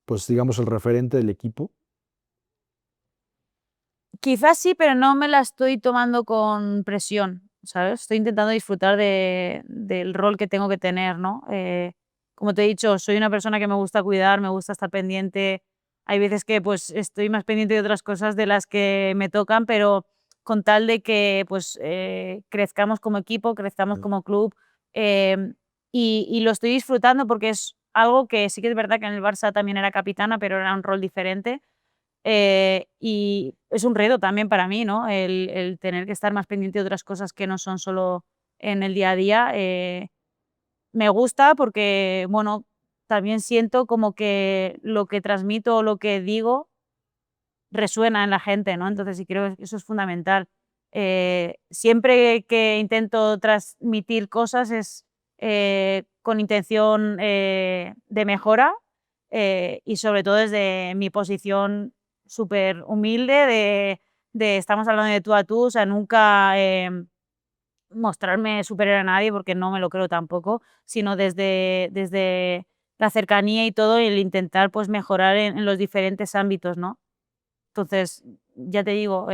pues digamos, el referente del equipo? Quizás sí, pero no me la estoy tomando con presión, ¿sabes? Estoy intentando disfrutar del rol que tengo que tener, ¿no? Como te he dicho, soy una persona que me gusta cuidar, me gusta estar pendiente. Hay veces que pues estoy más pendiente de otras cosas de las que me tocan, pero con tal de que pues crezcamos como equipo, crezcamos Mm. como club y lo estoy disfrutando porque es algo que sí que es verdad que en el Barça también era capitana, pero era un rol diferente. Y es un reto también para mí, ¿no? El tener que estar más pendiente de otras cosas que no son solo en el día a día. Me gusta porque, bueno, también siento como que lo que transmito o lo que digo resuena en la gente, ¿no? Entonces, sí creo que eso es fundamental. Siempre que intento transmitir cosas es con intención de mejora y sobre todo desde mi posición súper humilde de estamos hablando de tú a tú, o sea, nunca mostrarme superior a nadie porque no me lo creo tampoco, sino desde la cercanía y todo, el intentar pues mejorar en los diferentes ámbitos, ¿no? Entonces, ya te digo,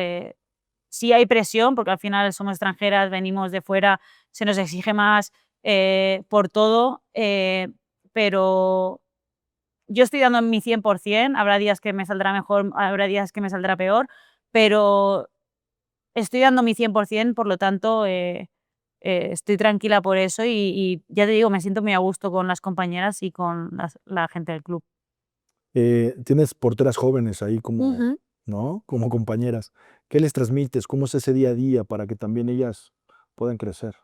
sí hay presión, porque al final somos extranjeras, venimos de fuera, se nos exige más por todo, pero yo estoy dando mi 100%, habrá días que me saldrá mejor, habrá días que me saldrá peor, pero estoy dando mi 100%, por lo tanto, estoy tranquila por eso y ya te digo, me siento muy a gusto con las compañeras y con la gente del club. Tienes porteras jóvenes ahí como, Ujú. ¿no? Como compañeras. ¿Qué les transmites? ¿Cómo es ese día a día para que también ellas puedan crecer?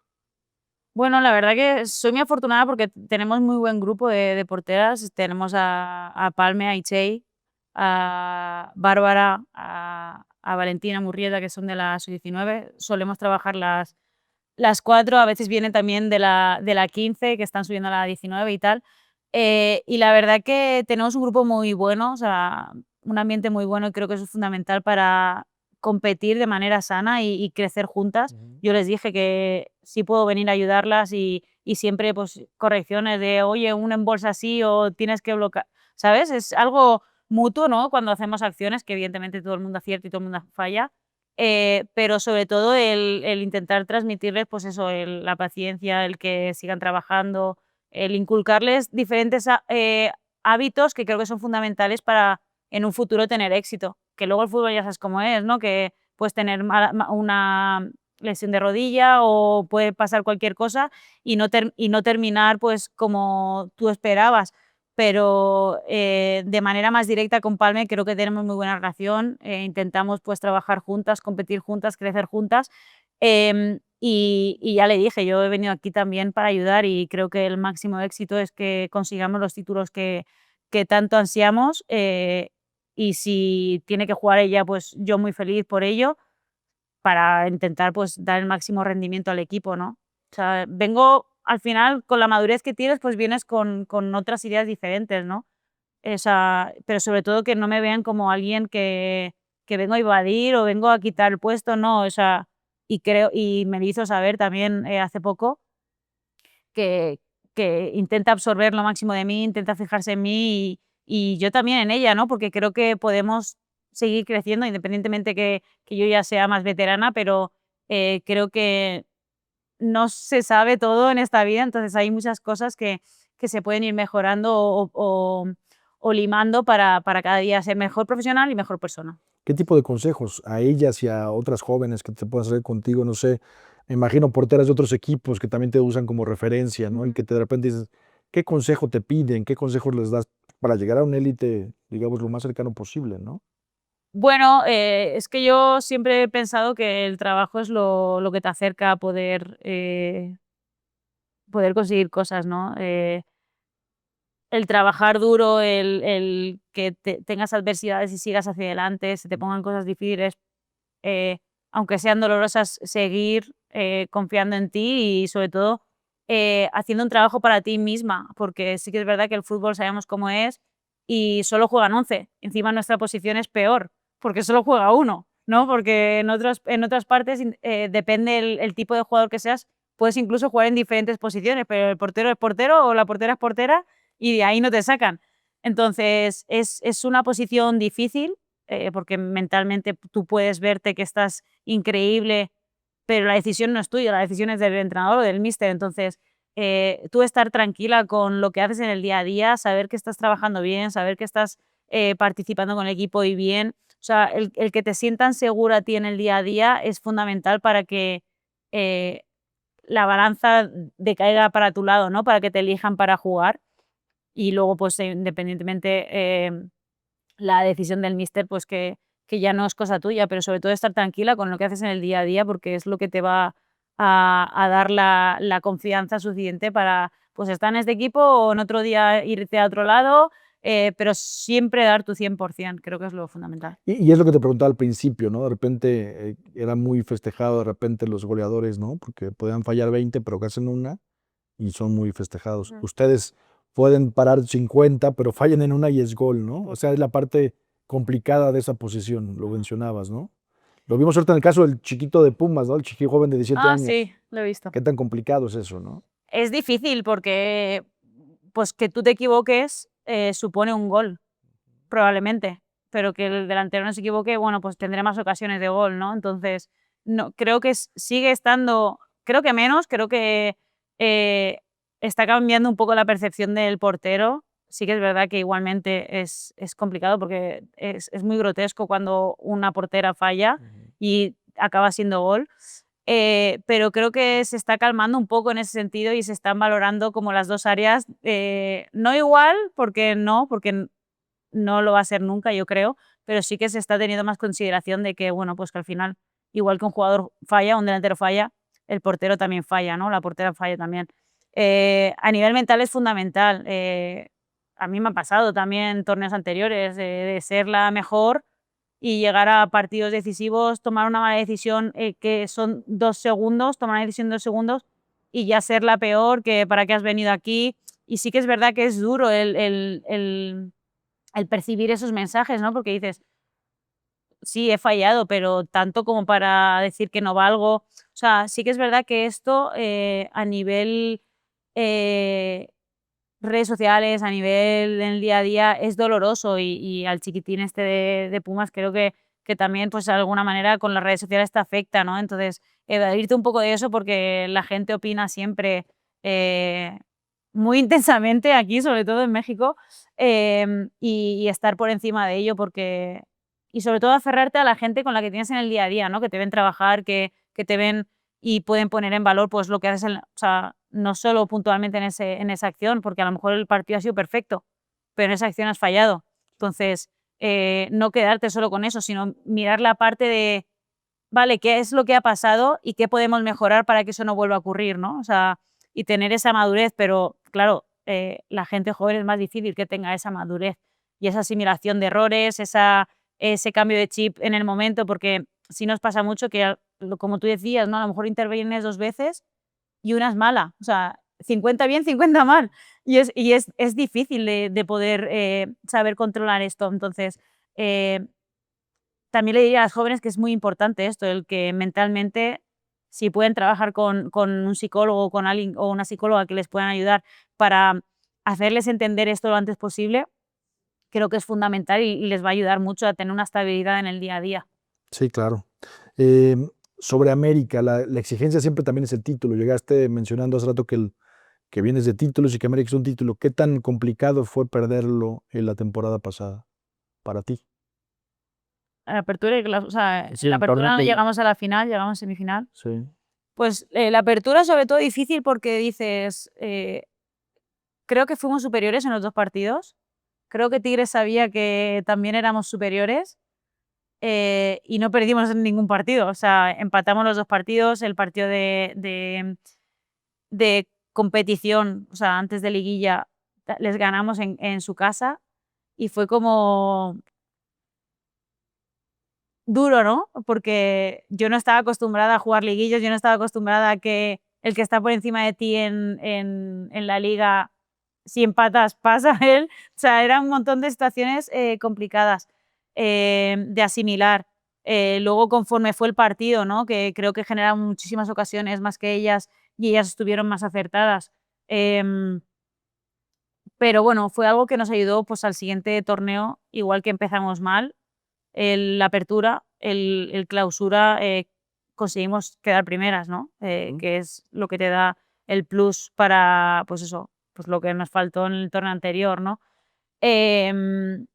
Bueno, la verdad que soy muy afortunada porque tenemos muy buen grupo de porteras. Tenemos a Palme, a Itxey, a Bárbara, a Valentina Murrieta, que son de la sub-19. Solemos trabajar las 4, a veces vienen también de la 15, que están subiendo a la 19 y tal. Y la verdad que tenemos un grupo muy bueno, o sea, un ambiente muy bueno y creo que eso es fundamental para competir de manera sana y crecer juntas. Ujú. Yo les dije que sí puedo venir a ayudarlas y siempre pues correcciones de, oye, un embolsa así o tienes que bloquear, ¿sabes? Es algo mutuo, ¿no? Cuando hacemos acciones, que evidentemente todo el mundo acierta y todo el mundo falla, pero sobre todo el intentar transmitirles, pues eso, la paciencia, el que sigan trabajando, el inculcarles diferentes hábitos que creo que son fundamentales para en un futuro tener éxito. Que luego el fútbol ya sabes cómo es, ¿no? Que puedes tener una lesión de rodilla o puede pasar cualquier cosa y no terminar pues como tú esperabas. Pero de manera más directa con Palme creo que tenemos muy buena relación, intentamos pues trabajar juntas, competir juntas, crecer juntas. Y ya le dije, yo he venido aquí también para ayudar y creo que el máximo éxito es que consigamos los títulos que tanto ansiamos, y si tiene que jugar ella, pues yo muy feliz por ello, para intentar pues dar el máximo rendimiento al equipo, ¿no? O sea, vengo al final con la madurez que tienes, pues vienes con otras ideas diferentes, ¿no? Esa, pero sobre todo que no me vean como alguien que vengo a invadir o vengo a quitar el puesto, no, o sea, y creo, y me lo hizo saber también hace poco que, que intenta absorber lo máximo de mí, intenta fijarse en mí y yo también en ella, ¿no? Porque creo que podemos seguir creciendo independientemente que yo ya sea más veterana, pero creo que no se sabe todo en esta vida, entonces hay muchas cosas que se pueden ir mejorando o limando para cada día ser mejor profesional y mejor persona. ¿Qué tipo de consejos a ellas y a otras jóvenes que te puedan hacer contigo? No sé, me imagino porteras de otros equipos que también te usan como referencia, ¿no? Y Ujú. que de repente dices, ¿qué consejo te piden? ¿Qué consejos les das para llegar a un élite, digamos, lo más cercano posible, ¿no? Bueno, es que yo siempre he pensado que el trabajo es lo que te acerca a poder conseguir cosas, ¿no? El trabajar duro, el que tengas adversidades y sigas hacia adelante, se te pongan cosas difíciles, eh, aunque sean dolorosas, seguir confiando en ti y sobre todo haciendo un trabajo para ti misma, porque sí que es verdad que el fútbol sabemos cómo es y solo juegan 11. Encima nuestra posición es peor, porque solo juega uno, ¿no? Porque en otras partes depende el tipo de jugador que seas, puedes incluso jugar en diferentes posiciones, pero el portero es portero o la portera es portera y de ahí no te sacan. Entonces es una posición difícil, porque mentalmente tú puedes verte que estás increíble, pero la decisión no es tuya, la decisión es del entrenador o del míster. Entonces, tú estar tranquila con lo que haces en el día a día, saber que estás trabajando bien, saber que estás participando con el equipo y bien. O sea, el que te sientan segura a ti en el día a día es fundamental para que eh, la balanza decaiga para tu lado, ¿no? Para que te elijan para jugar y luego, pues, independientemente, la decisión del míster, pues que ya no es cosa tuya, pero sobre todo estar tranquila con lo que haces en el día a día, porque es lo que te va a dar la confianza suficiente para pues estar en este equipo o en otro día irte a otro lado, pero siempre dar tu 100%, creo que es lo fundamental. Y es lo que te preguntaba al principio, ¿no? De repente era muy festejado de repente los goleadores, ¿no? Porque podían fallar 20, pero que hacen una y son muy festejados. Ustedes pueden parar 50, pero fallan en una y es gol, ¿no? O sea, es la parte complicada de esa posición, lo mencionabas, ¿no? Lo vimos ahorita en el caso del chiquito de Pumas, ¿no? El chiquito joven de 17 Ah, años. sí, lo he visto. ¿Qué tan complicado es eso, no? Es difícil porque pues que tú te equivoques supone un gol, probablemente, pero que el delantero no se equivoque, bueno, pues tendrá más ocasiones de gol, ¿no? Entonces, no, creo que sigue estando, creo que menos, creo que eh, está cambiando un poco la percepción del portero. Sí que es verdad que igualmente es complicado porque es muy grotesco cuando una portera falla y acaba siendo gol. Pero creo que se está calmando un poco en ese sentido y se están valorando como las dos áreas, no igual, porque no lo va a ser nunca, yo creo, pero sí que se está teniendo más consideración de que, bueno, pues que al final, igual que un jugador falla, un delantero falla, el portero también falla, ¿no? La portera falla también. A nivel mental es fundamental. A mí me ha pasado también en torneos anteriores de ser la mejor y llegar a partidos decisivos, tomar una mala decisión que son 2 segundos, tomar una decisión 2 segundos y ya ser la peor, que para qué has venido aquí. Y sí que es verdad que es duro el percibir esos mensajes, ¿no? Porque dices, sí, he fallado, pero tanto como para decir que no valgo. O sea, sí que es verdad que esto a nivel eh, redes sociales, a nivel en el día a día, es doloroso y al chiquitín este de Pumas creo que también, pues, de alguna manera con las redes sociales te afecta, ¿no? Entonces, evadirte un poco de eso porque la gente opina siempre, eh, muy intensamente aquí, sobre todo en México, y estar por encima de ello porque y sobre todo aferrarte a la gente con la que tienes en el día a día, ¿no? Que te ven trabajar, que te ven y pueden poner en valor, pues, lo que haces o sea, no solo puntualmente en esa acción, porque a lo mejor el partido ha sido perfecto, pero en esa acción has fallado. Entonces, no quedarte solo con eso, sino mirar la parte de, vale, ¿qué es lo que ha pasado y qué podemos mejorar para que eso no vuelva a ocurrir, ¿no? O sea, y tener esa madurez, pero claro, la gente joven es más difícil que tenga esa madurez y esa asimilación de errores, ese cambio de chip en el momento, porque sí nos pasa mucho que, como tú decías, ¿no? A lo mejor intervienes 2 veces y una es mala, o sea, 50 bien, 50 mal. Es difícil de poder saber controlar esto. Entonces, eh, también le diría a las jóvenes que es muy importante esto, el que mentalmente, si pueden trabajar con un psicólogo, con alguien o una psicóloga que les puedan ayudar para hacerles entender esto lo antes posible, creo que es fundamental y les va a ayudar mucho a tener una estabilidad en el día a día. Sí, claro. Sobre América, la exigencia siempre también es el título. Llegaste mencionando hace rato que vienes de títulos y que América es un título. ¿Qué tan complicado fue perderlo en la temporada pasada para ti? Apertura y o sea, Es en la un torneo apertura no de llegamos a la final, llegamos a semifinal. Sí. Pues, la apertura sobre todo difícil porque dices, creo que fuimos superiores en los 2 partidos. Creo que Tigres sabía que también éramos superiores, y no perdimos en ningún partido. O sea, empatamos los 2 partidos, el partido de competición, o sea, antes de liguilla, les ganamos en su casa y fue como duro, ¿no? Porque yo no estaba acostumbrada a jugar liguillas, yo no estaba acostumbrada a que el que está por encima de ti en la liga, si empatas, pasa él. O sea, era un montón de situaciones complicadas de asimilar. Luego, conforme fue el partido, ¿no? Que creo que generaron muchísimas ocasiones más que ellas y ellas estuvieron más acertadas. Em, pero bueno, fue algo que nos ayudó pues, al siguiente torneo, igual que empezamos mal, la apertura, el clausura, conseguimos quedar primeras, ¿no? Ujú. Que es lo que te da el plus para, pues eso, pues lo que nos faltó en el torneo anterior, ¿no? Em,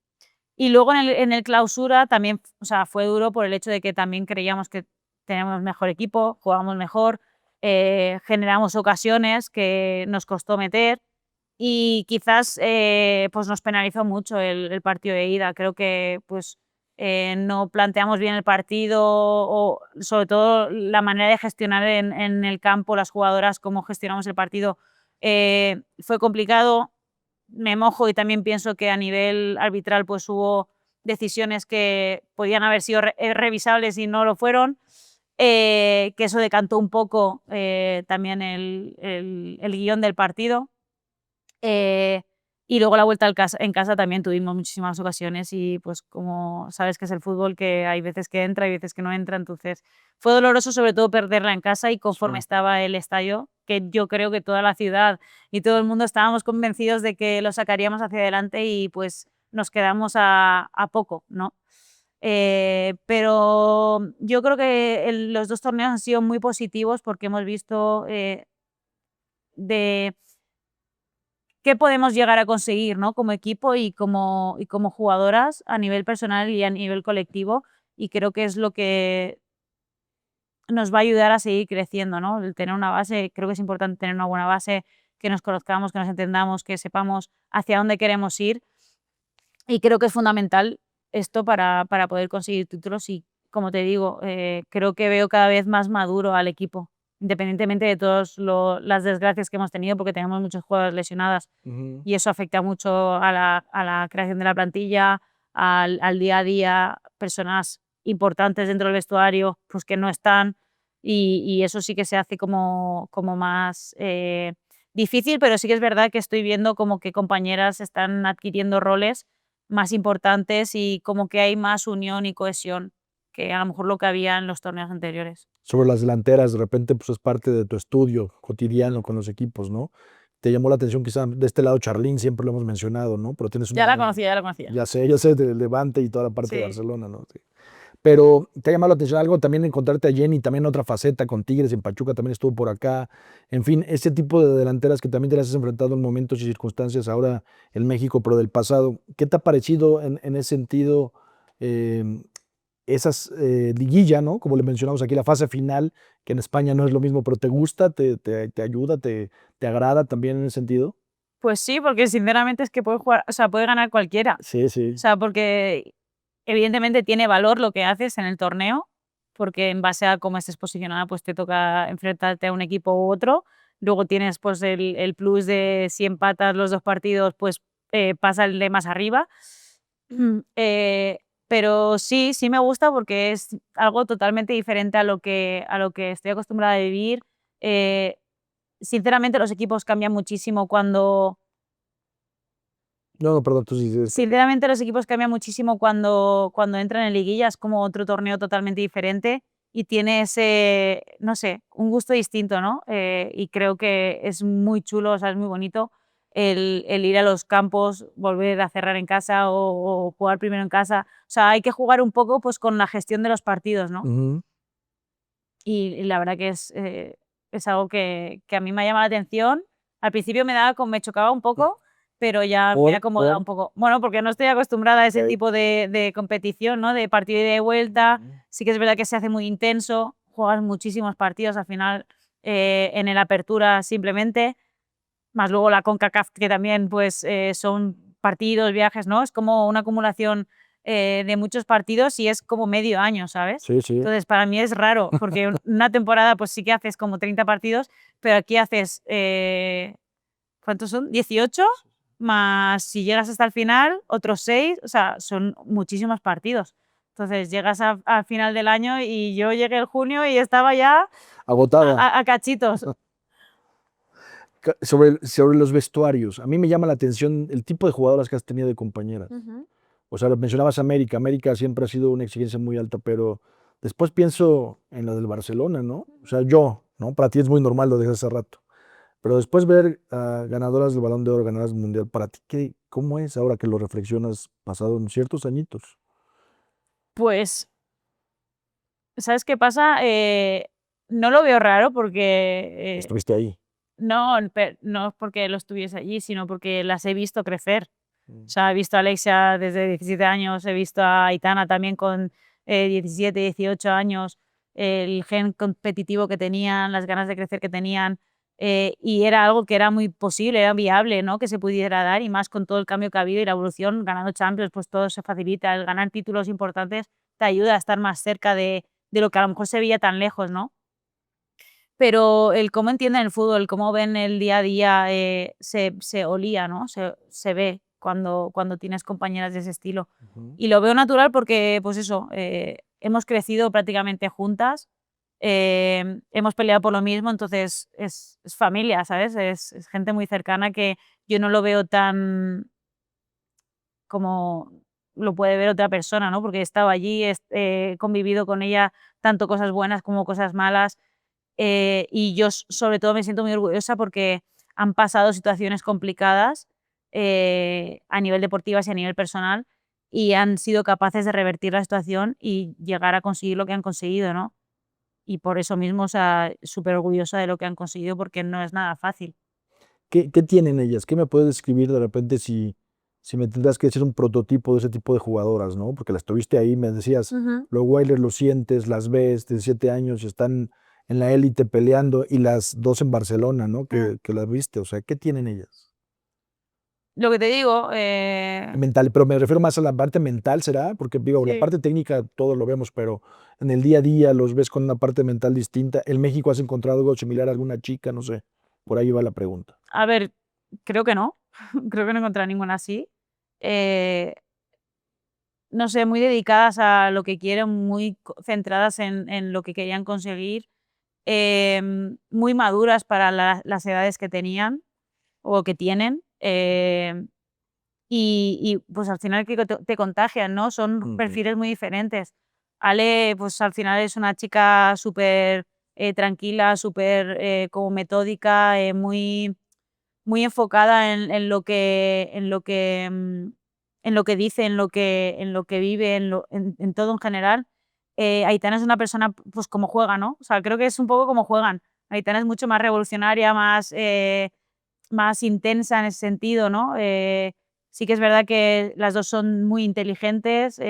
y luego en el clausura también, o sea, fue duro por el hecho de que también creíamos que teníamos mejor equipo, jugábamos mejor, generamos ocasiones que nos costó meter y quizás, pues nos penalizó mucho el partido de ida. Creo que, pues, no planteamos bien el partido o sobre todo la manera de gestionar en el campo las jugadoras, cómo gestionamos el partido, fue complicado. Me mojo y también pienso que a nivel arbitral pues hubo decisiones que podían haber sido revisables y no lo fueron, que eso decantó un poco también el guión del partido. Y luego la vuelta en casa también tuvimos muchísimas ocasiones y pues como sabes que es el fútbol, que hay veces que entra y veces que no entra, entonces fue doloroso sobre todo perderla en casa y conforme Sí. estaba el estadio, que yo creo que toda la ciudad y todo el mundo estábamos convencidos de que lo sacaríamos hacia adelante y pues nos quedamos a poco, ¿no? Pero yo creo que los 2 torneos han sido muy positivos porque hemos visto de qué podemos llegar a conseguir, ¿no? Como equipo y como jugadoras a nivel personal y a nivel colectivo, y creo que es lo que nos va a ayudar a seguir creciendo, ¿no? El tener una base, creo que es importante tener una buena base, que nos conozcamos, que nos entendamos, que sepamos hacia dónde queremos ir, y creo que es fundamental esto para poder conseguir títulos y, como te digo, creo que veo cada vez más maduro al equipo, independientemente de todas las desgracias que hemos tenido, porque tenemos muchas jugadoras lesionadas Ujú. y eso afecta mucho a la creación de la plantilla, al día a día, personas importantes dentro del vestuario, pues que no están y eso sí que se hace como más difícil, pero sí que es verdad que estoy viendo como que compañeras están adquiriendo roles más importantes y como que hay más unión y cohesión que a lo mejor lo que había en los torneos anteriores. Sobre las delanteras, de repente, pues es parte de tu estudio cotidiano con los equipos, ¿no? Te llamó la atención quizá de este lado Charlín, siempre lo hemos mencionado, ¿no? Pero tienes una, Ya la conocía. ya sé, del Levante y toda la parte de Sí. Barcelona, ¿no? Sí. Pero te ha llamado la atención algo también encontrarte a Jenny, también otra faceta con Tigres, en Pachuca también estuvo por acá. En fin, ese tipo de delanteras que también te las has enfrentado en momentos y circunstancias ahora en México, pero del pasado. ¿Qué te ha parecido en ese sentido eh, esas liguilla, ¿no? Como le mencionamos aquí, la fase final, que en España no es lo mismo, pero te gusta, te ayuda, te agrada también en ese sentido? Pues sí, porque sinceramente es que puede jugar, o sea, puede ganar cualquiera. Sí, O sí. sea, porque evidentemente tiene valor lo que haces en el torneo, porque en base a cómo estés posicionada, pues te toca enfrentarte a un equipo u otro. Luego tienes pues el plus de si empatas los 2 partidos, pues pasa el de más arriba. Eh, pero sí, sí me gusta porque es algo totalmente diferente a lo que estoy acostumbrada a vivir. Eh, Sinceramente, los equipos cambian muchísimo No, no, perdón, tú sí. sinceramente, los equipos cambian muchísimo cuando entran en liguilla, es como otro torneo totalmente diferente y tiene ese, no sé, un gusto distinto, ¿no? Y creo que es muy chulo, o sea, es muy bonito el ir a los campos, volver a cerrar en casa o jugar primero en casa. O sea, hay que jugar un poco, pues, con la gestión de los partidos, ¿no? Ujú. Y la verdad que es algo que a mí me ha llamado la atención. Al principio me chocaba un poco, pero ya me he acomodado un poco. Bueno, porque no estoy acostumbrada a ese Ok. tipo de competición, ¿no? De partido y de vuelta. Ujú. Sí que es verdad que se hace muy intenso, juegas muchísimos partidos al final, en el Apertura simplemente, más luego la CONCACAF que también, pues, son partidos, viajes, ¿no? Es como una acumulación, de muchos partidos y es como medio año, ¿sabes? Sí, sí. Entonces, para mí es raro, porque una temporada, pues sí que haces como 30 partidos, pero aquí haces, ¿cuántos son? 18 más si llegas hasta el final, otros 6, o sea, son muchísimos partidos. Entonces, llegas al final del año y yo llegué en junio y estaba ya Agotada. a cachitos. Sobre los vestuarios, a mí me llama la atención el tipo de jugadoras que has tenido de compañeras. Ujú. O sea, mencionabas América. América siempre ha sido una exigencia muy alta, pero después pienso en la del Barcelona, ¿no? O sea, ¿no? Para ti es muy normal, lo de hace rato. Pero después ver a ganadoras del Balón de Oro, ganadoras del Mundial, para ti, ¿cómo es ahora que lo reflexionas pasado en ciertos añitos? Pues, ¿sabes qué pasa? No lo veo raro porque, Estuviste ahí. no es porque lo estuviese allí, sino porque las he visto crecer. O Mm. sea, he visto a Alexia desde 17 años, he visto a Aitana también con 17, 18 años, el gen competitivo que tenían, las ganas de crecer que tenían. y era algo que era muy posible, era viable, ¿no? Que se pudiera dar, y más con todo el cambio que ha habido y la evolución, ganando Champions, pues todo se facilita. El ganar títulos importantes te ayuda a estar más cerca de lo que a lo mejor se veía tan lejos, ¿no? Pero el cómo entienden el fútbol, cómo ven el día a día, se olía, ¿no? Se ve cuando tienes compañeras de ese estilo. Ujú. Y lo veo natural porque, pues eso, hemos crecido prácticamente juntas, hemos peleado por lo mismo, entonces es familia, ¿sabes? Es gente muy cercana que yo no lo veo tan como lo puede ver otra persona, ¿no? Porque he estado allí, he convivido con ella tanto cosas buenas como cosas malas. Y yo, sobre todo, me siento muy orgullosa porque han pasado situaciones complicadas, a nivel deportivas y a nivel personal, y han sido capaces de revertir la situación y llegar a conseguir lo que han conseguido, ¿no? Y por eso mismo, o sea, súper orgullosa de lo que han conseguido porque no es nada fácil. ¿Qué tienen ellas? ¿Qué me puedes describir de repente si me tendrás que decir un prototipo de ese tipo de jugadoras, ¿no? Porque las tuviste ahí, me decías, Ujú. los Wailers los sientes, las ves, 17 años, están en la élite peleando, y las 2 en Barcelona, ¿no? Mm. Que las viste, o sea, ¿qué tienen ellas? Lo que te digo, Mental, pero me refiero más a la parte mental, ¿será? Porque digo, la sí. parte técnica todo lo vemos, pero en el día a día los ves con una parte mental distinta. ¿En México has encontrado algo similar a alguna chica? No sé, por ahí va la pregunta. A ver, creo que no, creo que no he encontrado ninguna así. Eh, no sé, muy dedicadas a lo que quieren, muy centradas en lo que querían conseguir, muy maduras para las edades que tenían o que tienen. Y pues al final que te contagian, ¿no? Son Ujú. perfiles muy diferentes. Ale, pues al final es una chica súper tranquila, súper como metódica, muy enfocada en lo que dice, en lo que vive, en todo en general. Aitana es una persona, pues, como juega, ¿no? O sea, creo que es un poco como juegan. Aitana es mucho más revolucionaria, más intensa en ese sentido, ¿no? Sí que es verdad que las 2 son muy inteligentes,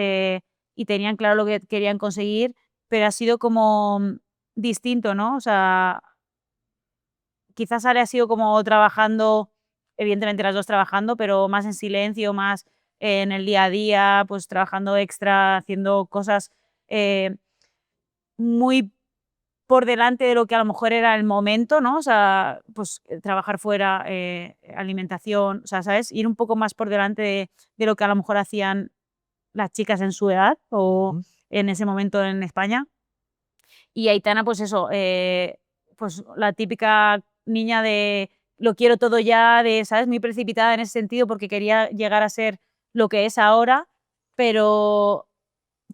y tenían claro lo que querían conseguir, pero ha sido como distinto, ¿no? O sea, quizás Ale ha sido como trabajando, evidentemente las 2 trabajando, pero más en silencio, más en el día a día, pues trabajando extra, haciendo cosas, eh, muy por delante de lo que a lo mejor era el momento, ¿no? O sea, pues, trabajar fuera, alimentación, o sea, ¿sabes? Ir un poco más por delante de lo que a lo mejor hacían las chicas en su edad o Ujú. en ese momento en España. Y Aitana, pues eso, pues la típica niña de lo quiero todo ya, de, ¿sabes? Muy precipitada en ese sentido porque quería llegar a ser lo que es ahora, pero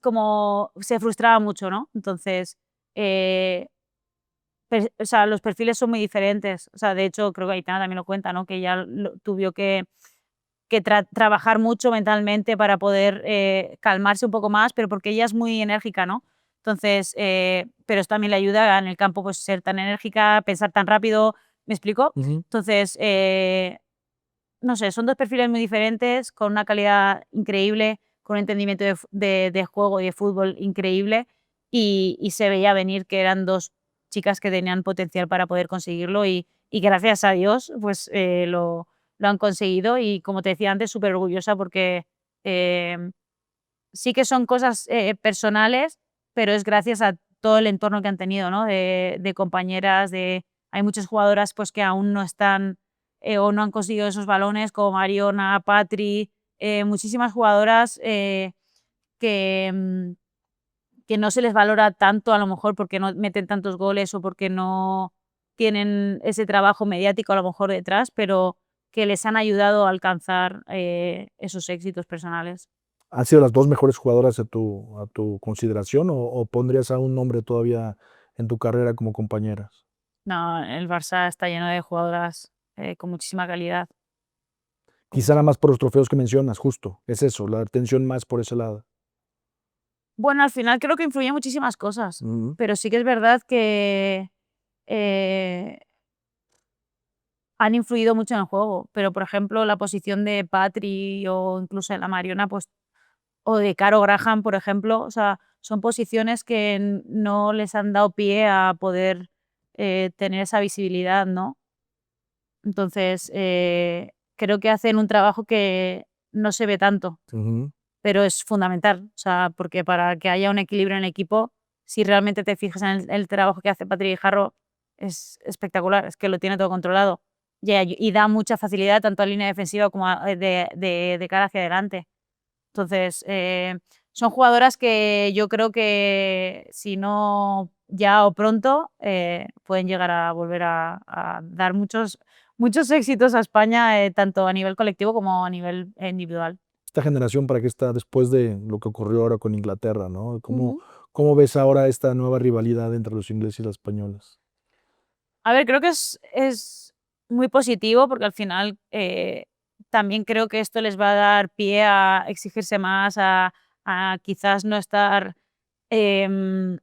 como se frustraba mucho, ¿no? Entonces, eh, o sea, los perfiles son muy diferentes. O sea, de hecho, creo que Aitana también lo cuenta, ¿no? Que ella tuvo que trabajar mucho mentalmente para poder calmarse un poco más, pero porque ella es muy enérgica, ¿no? Entonces, pero esto también le ayuda en el campo, pues ser tan enérgica, pensar tan rápido, ¿me explico? Ujú. Entonces, no sé, son 2 perfiles muy diferentes, con una calidad increíble, con un entendimiento de juego y de fútbol increíble, y se veía venir que eran 2 chicas que tenían potencial para poder conseguirlo y gracias a Dios, pues, lo han conseguido y, como te decía antes, súper orgullosa porque, em, sí que son cosas, personales, pero es gracias a todo el entorno que han tenido, ¿no? De compañeras, hay muchas jugadoras, pues, que aún no están, o no han conseguido esos balones, como Mariona, Patri, muchísimas jugadoras, que, que no se les valora tanto, a lo mejor, porque no meten tantos goles o porque no tienen ese trabajo mediático, a lo mejor, detrás, pero que les han ayudado a alcanzar, esos éxitos personales. ¿Han sido las 2 mejores jugadoras a tu consideración, o pondrías a un nombre todavía en tu carrera como compañeras? No, el Barça está lleno de jugadoras, con muchísima calidad, con Quizá nada muchísima. más por los trofeos que mencionas, justo, es eso, la atención más por ese lado. Bueno, al final creo que influyen muchísimas cosas, Ujú. pero sí que es verdad que, eh, han influido mucho en el juego, pero, por ejemplo, la posición de Patri o incluso de la Mariona, pues, o de Caro Graham, por ejemplo, o sea, son posiciones que no les han dado pie a poder, tener esa visibilidad, ¿no? Entonces, creo que hacen un trabajo que no se ve tanto, Ujú. pero es fundamental. O sea, porque para que haya un equilibrio en el equipo, si realmente te fijas en el trabajo que hace Patrick Guijarro, es espectacular, es que lo tiene todo controlado. Y da mucha facilidad tanto a línea defensiva como de cara hacia adelante. Entonces, son jugadoras que yo creo que si no ya o pronto, pueden llegar a volver a dar muchos éxitos a España, tanto a nivel colectivo como a nivel individual. Esta generación, ¿para qué está después de lo que ocurrió ahora con Inglaterra, no? Ujú. ¿Cómo ves ahora esta nueva rivalidad entre los ingleses y las españolas? A ver, creo que es muy positivo porque al final, también creo que esto les va a dar pie a exigirse más, a quizás no estar, em,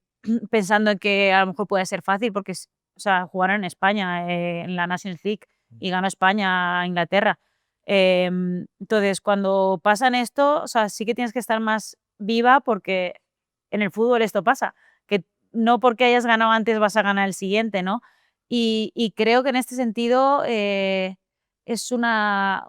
pensando en que a lo mejor puede ser fácil porque o sea, jugaron en España, en la Nations League y ganó España a Inglaterra. Entonces, cuando pasan esto, o sea, sí que tienes que estar más viva porque en el fútbol esto pasa, que no porque hayas ganado antes vas a ganar el siguiente, ¿no? Y creo que en este sentido, es una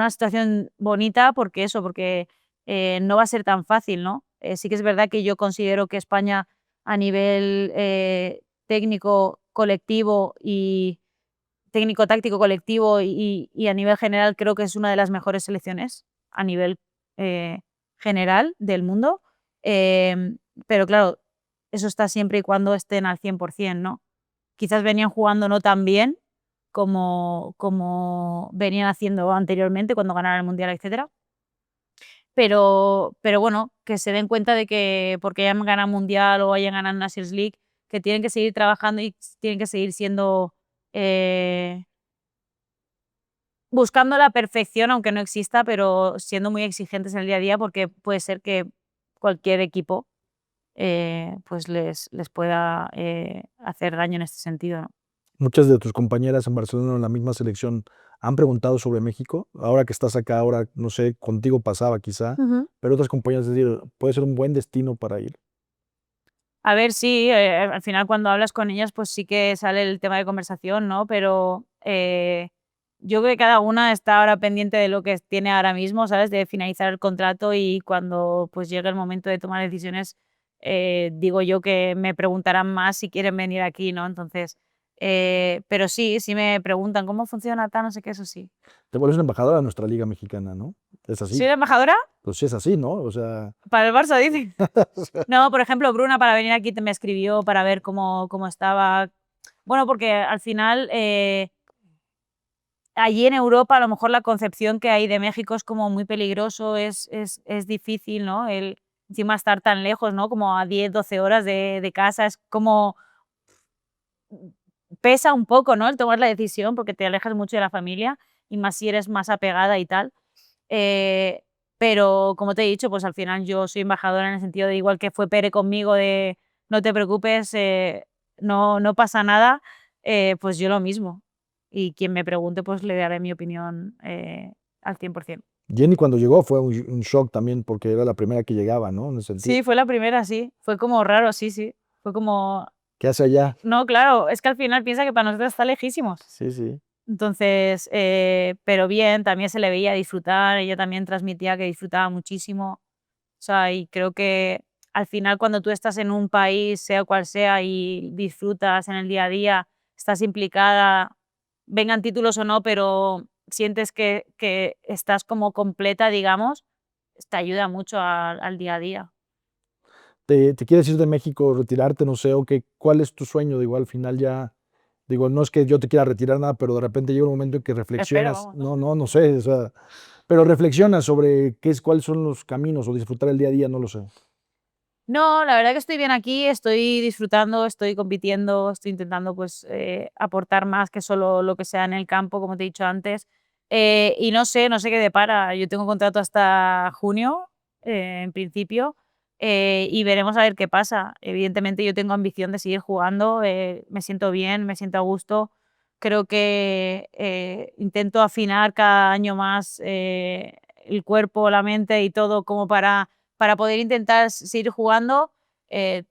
situación bonita porque eso, porque, no va a ser tan fácil, ¿no? Sí que es verdad que yo considero que España a nivel, técnico colectivo y técnico-táctico colectivo y a nivel general creo que es una de las mejores selecciones a nivel, eh, general del mundo. Pero claro, eso está siempre y cuando estén al 100%, ¿no? Quizás venían jugando no tan bien como venían haciendo anteriormente cuando ganaron el mundial, etcétera. Pero bueno, que se den cuenta de que porque hayan ganado mundial o hayan ganado Nations League, que tienen que seguir trabajando y tienen que seguir siendo, eh, buscando la perfección, aunque no exista, pero siendo muy exigentes en el día a día, porque puede ser que cualquier equipo, pues les pueda, hacer daño en este sentido, ¿no? Muchas de tus compañeras en Barcelona, en la misma selección, han preguntado sobre México. Ahora que estás acá, ahora, no sé, contigo pasaba quizá, Ujú. pero otras compañeras, es decir, puede ser un buen destino para ir. A ver, sí, al final cuando hablas con ellas, pues sí que sale el tema de conversación, ¿no? Pero, yo creo que cada una está ahora pendiente de lo que tiene ahora mismo, ¿sabes? De finalizar el contrato y cuando, pues, llegue el momento de tomar decisiones, digo yo que me preguntarán más si quieren venir aquí, ¿no? Entonces, pero sí, sí me preguntan: "¿Cómo funciona tal?", no sé qué, eso sí. Te vuelves embajadora de nuestra liga mexicana, ¿no? Es ¿Soy así. la embajadora? Pues sí es así, ¿no? O sea, Para el Barça, dice. No, por ejemplo, Bruna para venir aquí me escribió para ver cómo estaba. Bueno, porque al final, allí en Europa, a lo mejor la concepción que hay de México es como muy peligroso, es difícil, ¿no? Encima estar tan lejos, ¿no? Como a 10 12 horas de casa, es como pesa un poco, ¿no? El tomar la decisión, porque te alejas mucho de la familia, y más si eres más apegada y tal. Eh, pero como te he dicho, pues al final yo soy embajadora en el sentido de igual que fue Pere conmigo de no te preocupes, no pasa nada, pues yo lo mismo. Y quien me pregunte, pues le daré mi opinión, al 100%. Jenny cuando llegó fue un shock también porque era la primera que llegaba, ¿no? En ese sentido. Sí, fue la primera, sí. Fue como raro, sí, sí. Fue como, ¿Qué hace allá? no, claro, es que al final piensa que para nosotros está lejísimos. Sí, sí. Entonces, pero bien, también se le veía disfrutar, ella también transmitía que disfrutaba muchísimo. O sea, y creo que al final cuando tú estás en un país, sea cual sea, y disfrutas en el día a día, estás implicada, vengan títulos o no, pero sientes que estás como completa, digamos, te ayuda mucho al día a día. ¿Te quieres ir de México, retirarte, no sé, o qué? ¿Cuál es tu sueño? Digo, al final ya, digo, no es que yo te quiera retirar nada, pero de repente llega un momento en que Espero, reflexionas, vamos. no sé, o sea, pero reflexionas sobre cuáles son los caminos o disfrutar el día a día, no lo sé. No, la verdad que estoy bien aquí, estoy disfrutando, estoy compitiendo, estoy intentando pues aportar más que solo lo que sea en el campo, como te he dicho antes. Y no sé qué depara. Yo tengo contrato hasta junio, en principio, y veremos a ver qué pasa. Evidentemente yo tengo ambición de seguir jugando, me siento bien, me siento a gusto. Creo que intento afinar cada año más el cuerpo, la mente y todo como para poder intentar seguir jugando.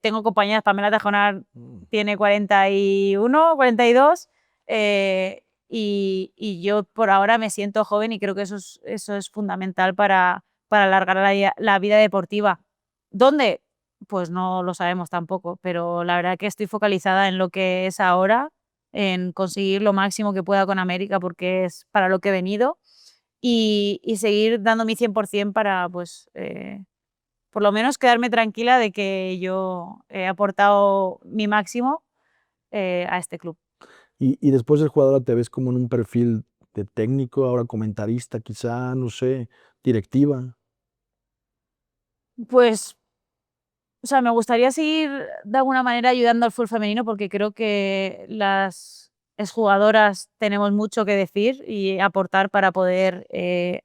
Tengo compañeras, Pamela Tajonar Mm. tiene 41, 42, y yo por ahora me siento joven y creo que eso es fundamental para alargar la vida deportiva. ¿Dónde? Pues no lo sabemos tampoco, pero la verdad que estoy focalizada en lo que es ahora, en conseguir lo máximo que pueda con América, porque es para lo que he venido, y seguir dando mi 100% para, pues, por lo menos quedarme tranquila de que yo he aportado mi máximo, a este club. Y después del jugador, ¿te ves como en un perfil de técnico, ahora comentarista, quizá, no sé, directiva? Pues, o sea, me gustaría seguir de alguna manera ayudando al fútbol femenino porque creo que las exjugadoras tenemos mucho que decir y aportar para poder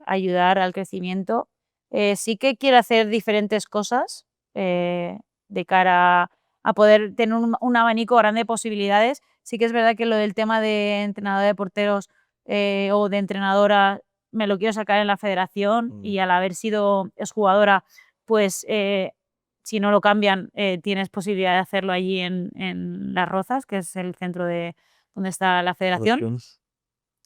ayudar al crecimiento. Sí que quiero hacer diferentes cosas de cara a poder tener un abanico grande de posibilidades. Sí que es verdad que lo del tema de entrenadora de porteros o de entrenadora me lo quiero sacar en la federación y al haber sido exjugadora, pues si no lo cambian, tienes posibilidad de hacerlo allí en Las Rozas, que es el centro de donde está la federación.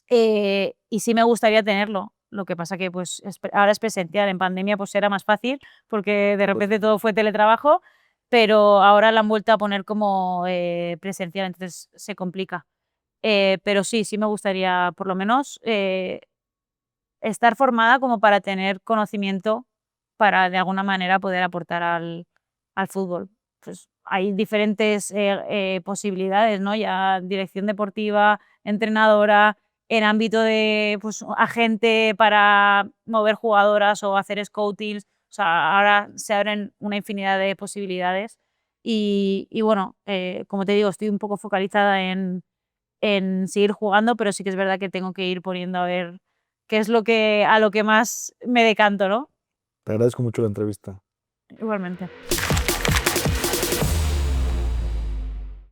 Federaciones. Y sí me gustaría tenerlo. Lo que pasa que pues ahora es presencial. En pandemia pues era más fácil porque de repente todo fue teletrabajo, pero ahora la han vuelto a poner como presencial, entonces se complica. Pero sí, sí me gustaría por lo menos estar formada como para tener conocimiento para de alguna manera poder aportar al fútbol. Pues hay diferentes posibilidades, ¿no? Ya dirección deportiva, entrenadora, en ámbito de pues, agente para mover jugadoras o hacer scoutings. O sea, ahora se abren una infinidad de posibilidades. Y bueno, como te digo, estoy un poco focalizada en seguir jugando, pero sí que es verdad que tengo que ir poniendo a ver qué es lo que a lo que más me decanto, ¿no? Te agradezco mucho la entrevista. Igualmente.